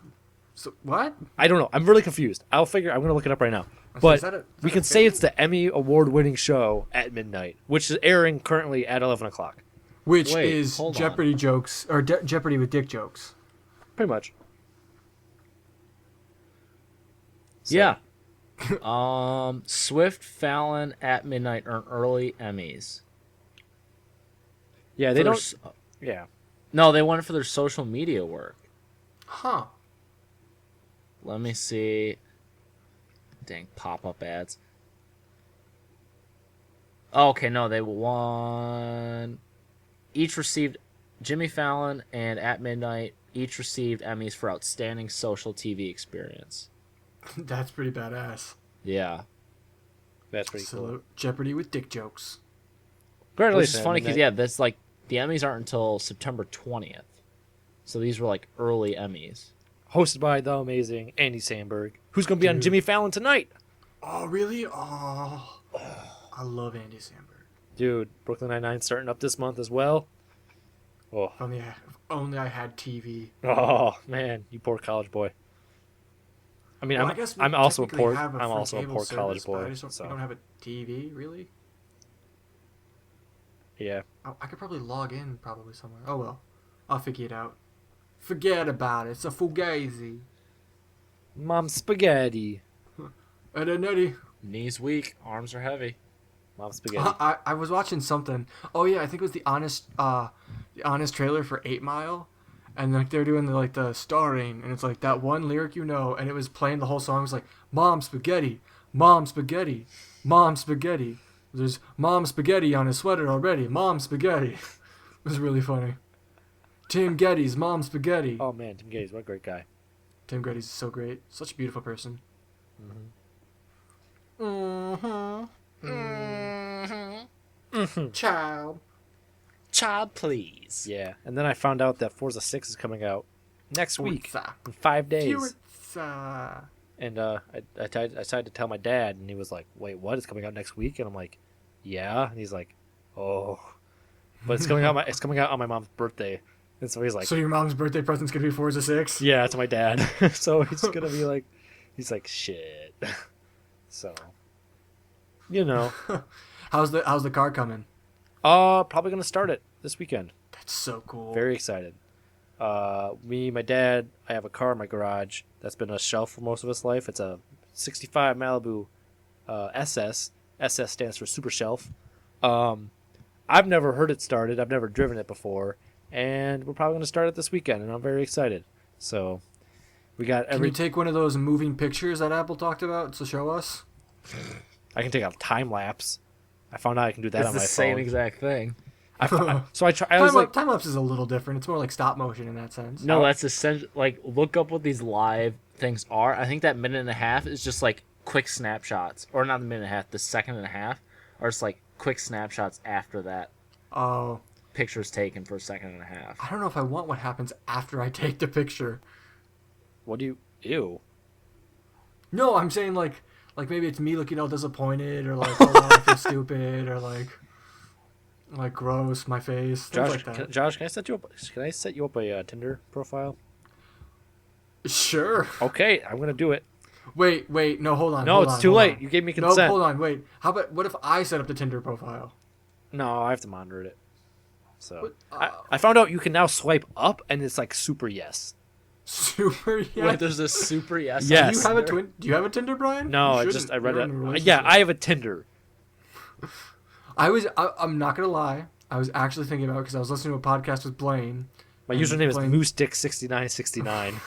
So what? I don't know. I'm really confused. I'm gonna look it up right now. So But is that we a can say it's the Emmy award-winning show at midnight, which is airing currently at 11 o'clock. Which Wait, is hold on. Jeopardy jokes or Jeopardy with dick jokes. Pretty much. So- Yeah. Swift, Fallon, at midnight earn early Emmys. Yeah, For they their don't. s- Yeah. No, they won it for their social media work. Huh. Let me see. Dang, pop-up ads. Oh, okay, no, they won. Each received Jimmy Fallon and At Midnight each received Emmys for outstanding social TV experience. That's pretty badass. Yeah. That's pretty cool. So Jeopardy with dick jokes. Which Congratulations. is funny because, Midnight. yeah, that's like, the Emmys aren't until September 20th. So these were like early Emmys. Hosted by the amazing Andy Samberg, who's going to be on Dude. Jimmy Fallon tonight. Oh really? Oh, I love Andy Samberg. Dude, Brooklyn Nine-Nine starting up this month as well. Oh, If only I had TV. oh man, you poor college boy. I mean, Well, I guess we I'm also a technically poor have I'm free also a cable poor service, college but I boy. just don't, So we don't have a TV, really. yeah, I could probably log in probably somewhere. Oh well, I'll figure it out. Forget about it. It's a fugazi. Mom spaghetti. And a nutty. Knees weak, arms are heavy. Mom spaghetti. I was watching something. Oh yeah, I think it was the honest trailer for 8 Mile, and like they're doing the starring, and it's like that one lyric and it was playing the whole song. It was like Mom spaghetti, Mom spaghetti, Mom spaghetti. There's Mom spaghetti on his sweater already. Mom spaghetti. It was really funny. Tim Geddes, Mom spaghetti. Oh man, Tim Gaze, what a great guy. Tim Geddes is so great. Such a beautiful person. Child. Child, please. Yeah, and then I found out that Forza 6 is coming out next week Forza. in 5 days. Forza. And I decided to tell my dad, and he was like, "Wait, what? It's coming out next week?" And I'm like, "Yeah." And he's like, "Oh, but it's coming out on my mom's birthday." And so he's like, So your mom's birthday present's gonna be Forza 6? "Yeah, to my dad." So he's gonna be like, he's like, "Shit." So, you know, How's the car coming? probably gonna start it this weekend. That's so cool. Very excited. Me, my dad, I have a car in my garage that's been a shelf for most of its life. It's a 65 Malibu SS. SS stands for Super Shelf. I've never heard it started. I've never driven it before. And we're probably going to start it this weekend, and I'm very excited. So we got Can you take one of those moving pictures that Apple talked about to show us? I can take a time lapse. I found out I can do that It's on the my same phone. exact thing. So I was like, Time lapse is a little different. It's more like stop motion in that sense. No, that's essential. Like, look up what these live things are. I think that minute and a half is just like quick snapshots, or not the minute and a half, the second and a half, are just like quick snapshots after that Oh, picture's taken for a second and a half. I don't know if I want what happens after I take the picture. what do you? Ew. No, I'm saying like maybe it's me looking all disappointed, or like oh, I feel stupid, or like gross, my face, things Josh, like that. Josh, can I set you up a Tinder profile? Sure. Okay, I'm gonna do it. Wait, no, hold on. No, hold it's on, too hold late. on. You gave me No, consent. hold on, wait. What if I set up the Tinder profile? No, I have to monitor it. So But, I found out you can now swipe up, and it's like super yes. super yes. Wait, there's a super yes. Yes. Do you have a twin? Do you have a Tinder, Brian? No, You I just I shouldn't. read You're in a it. relationship. Yeah, I have a Tinder. I'm not gonna lie. I was actually thinking about because I was listening to a podcast with Blaine. My and username is Blaine- MooseDick6969.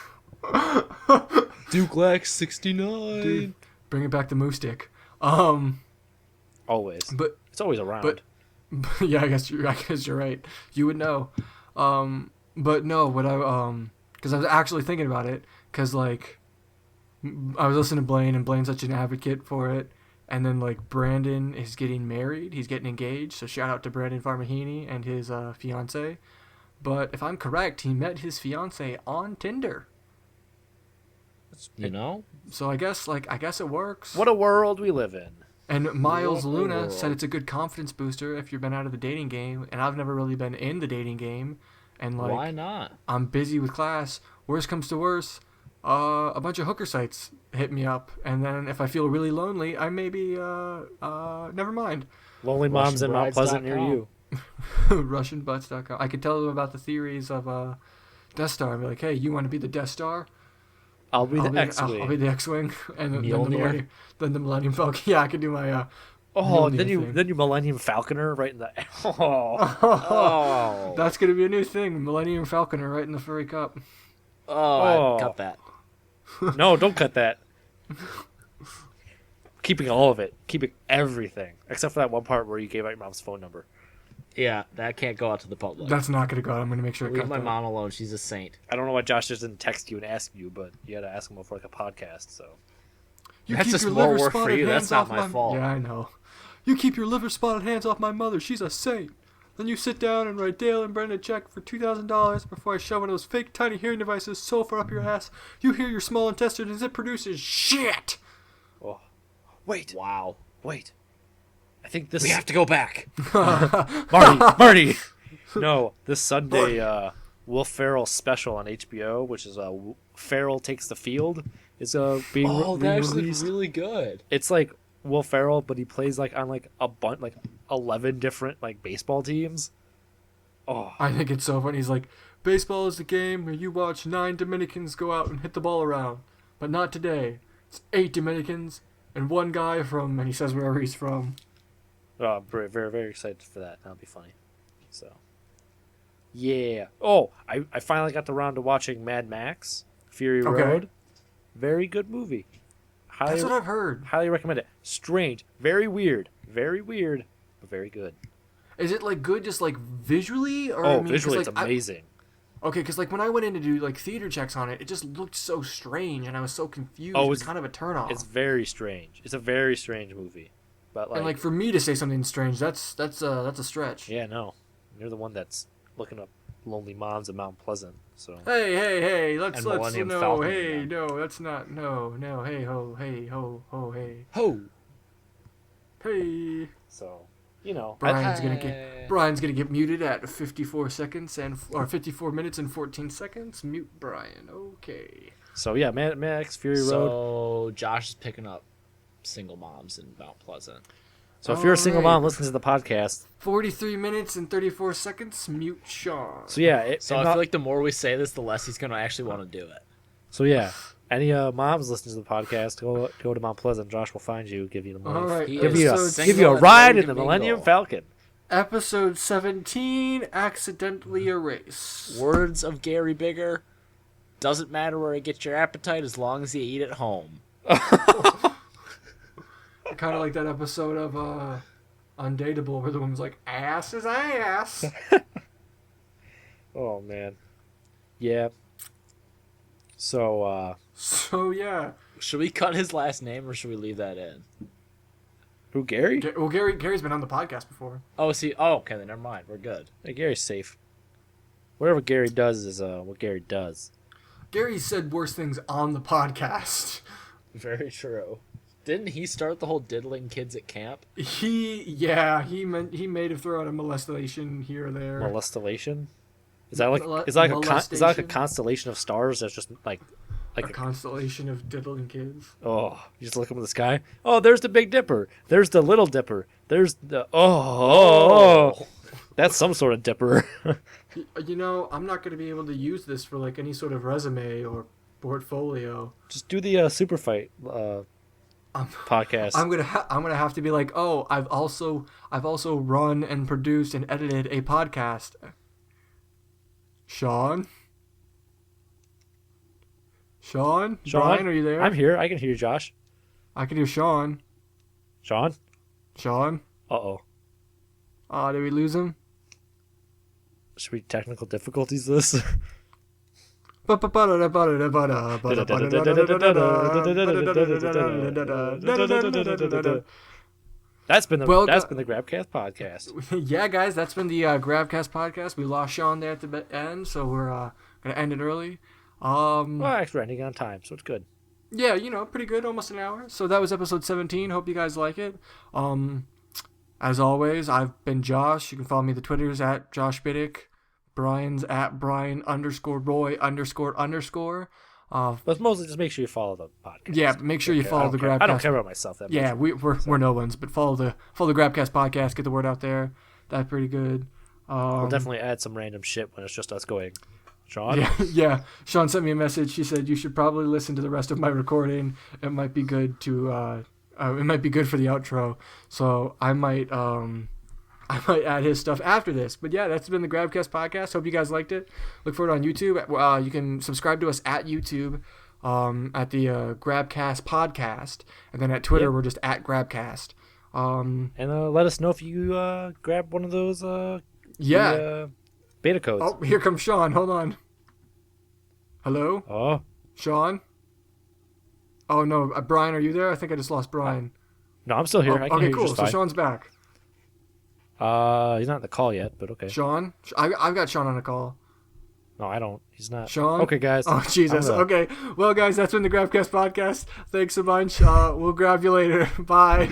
Dukelax69. Dude, bring it back to Moose Dick. Always. But It's always around. but yeah, I guess you're right. You would know. But no, what I because I was actually thinking about it because like I was listening to Blaine and Blaine's such an advocate for it. And then, like, Brandon is getting married. He's getting engaged. So, shout out to Brandon Farmahini and his fiance. But if I'm correct, he met his fiance on Tinder. You know? So, I guess it works. What a world we live in. And Miles What a Luna world. said it's a good confidence booster if you've been out of the dating game. And I've never really been in the dating game. And, like, Why not? I'm busy with class. Worst comes to worst, a bunch of hooker sites hit me up, and then if I feel really lonely, I maybe never mind. Lonely moms in Mount Pleasant near you. RussianButts.com. I could tell them about the theories of Death Star. I'd be like, hey, you want to be the Death Star? I'll be the I'll X-Wing. be the X-wing, and Mjolnir. then the Millennium Falcon. Yeah, I could do my. Oh, Mjolnir then you Millennium Falconer right in the. Oh, That's gonna be a new thing. Millennium Falconer right in the furry cup. Oh, I cut that. no! Don't cut that. Keeping all of it, keeping everything except for that one part where you gave out your mom's phone number. Yeah, that can't go out to the public. That's not gonna go out. I'm gonna make sure. Leave cut my that. mom alone. She's a saint. I don't know why Josh just didn't text you and ask you, but you had to ask him before like a podcast. So You That's keep just your more liver work for spotted you. hands That's not off my fault. Yeah, I know. You keep your liver spotted hands off my mother. She's a saint. Then you sit down and write Dale and Brenda a check for $2,000 before I shove one of those fake tiny hearing devices so far up your ass. You hear your small intestine as it produces shit. oh, wait, Wow. wait. I think this We have to go back. Marty. No, this Sunday, Will Ferrell special on HBO, which is Ferrell Takes the Field, is being Oh, that actually released. really good. It's like Will Ferrell, but he plays like on like a bunch, like 11 different like baseball teams. Oh, I think it's so funny. He's like, baseball is the game where you watch 9 Dominicans go out and hit the ball around. But not today. It's 8 Dominicans and one guy from, and he says wherever he's from. I'm very, very, very excited for that. That'll be funny. So, yeah. Oh, I finally got around to watching Mad Max Fury Okay. Road. Very good movie. That's what I've heard. Highly recommend it. Strange, very weird, but very good. Is it like good just like visually? Or, Oh, I mean, 'cause, visually like, it's amazing. Okay, because like when I went in to do like theater checks on it, it just looked so strange, and I was so confused. Oh, it was it's- kind of a turnoff. It's very strange. It's a very strange movie. But like, and like for me to say something strange, that's a stretch. yeah, no, you're the one that's looking up lonely moms in Mount Pleasant. So Hey, let's And let's Millennium no, Falcon hey, again. no, that's not no, hey ho, hey. Ho. Hey. so you know, Brian's Hey. gonna get muted at 54 seconds or 54 minutes and 14 seconds. Mute Brian. Okay. so yeah, Mad Max Fury Road. So Josh is picking up single moms in Mount Pleasant. So if you're a single Alright. mom, listen to the podcast. 43 minutes and 34 seconds. Mute Sean. So yeah, So I feel like the more we say this, the less he's gonna actually want to do it. so yeah. Any moms listening to the podcast, go to Mount Pleasant. Josh will find you, give you the money, All right. He give is you a episode, give you a single and ride ready in to the Millennium mingle. Falcon. episode 17. Accidentally erase. Words of Gary Bigger. Doesn't matter where you get your appetite as long as you eat at home. Kind of like that episode of Undateable where the woman's like, ass is ass. Oh man, yeah. So So yeah. Should we cut his last name or should we leave that in? who Gary? Well, Gary's been on the podcast before. Oh, see. Oh, okay. Then never mind. We're good. Hey, Gary's safe. Whatever Gary does is what Gary does. Gary said worse things on the podcast. Very true. Didn't he start the whole diddling kids at camp? He may have thrown out a molestation here or there. Molestation? Is that like Mole- is that like is that like a molestation? constellation of stars that's just like A constellation of diddling kids. oh, you just look up in the sky. Oh, there's the Big Dipper. There's the Little Dipper. There's the oh. That's some sort of dipper. You know, I'm not going to be able to use this for like any sort of resume or portfolio. Just do the super fight podcast. I'm gonna have to be like, oh, I've also run and produced and edited a podcast. Sean, Brian, are you there? I'm here. I can hear you, Josh. I can hear Sean. Sean. Uh-oh. Did we lose him? Should we technical difficulties this? That's been the Grabcast podcast. Yeah, guys, that's been the Grabcast podcast. We lost Sean there at the end, so we're gonna end it early. Well, actually, we're ending on time, so it's good. Yeah, pretty good, almost an hour. So that was episode 17. Hope you guys like it. As always, I've been Josh. You can follow me the Twitters at Josh Biddick. Brian's at Brian_Roy__. But mostly just make sure you follow the podcast. Yeah, make sure you follow the Grabcast. I don't care about myself that much. Yeah, we're no ones, but follow the Grabcast podcast. Get the word out there. That's pretty good. We'll definitely add some random shit when it's just us going. Sean? Yeah. Sean sent me a message. She said you should probably listen to the rest of my recording. It might be good to it might be good for the outro. So I might add his stuff after this. But yeah, that's been the Grabcast podcast. Hope you guys liked it. Look for it on YouTube. You can subscribe to us at YouTube at the Grabcast podcast. And then at Twitter, we're just at Grabcast. And let us know if you grab one of those beta codes. Oh, here comes Sean. Hold on. Hello? Oh. Sean? Oh, no. Brian, are you there? I think I just lost Brian. No, I'm still here. I can hear you cool. just So fine. Sean's back. He's not on the call yet, but okay. Sean? I've got Sean on a call. No, I don't. He's not. Sean? Okay, guys. Oh, Jesus. Okay. Well, guys, that's been the Grabcast podcast. Thanks a bunch. We'll grab you later. Bye.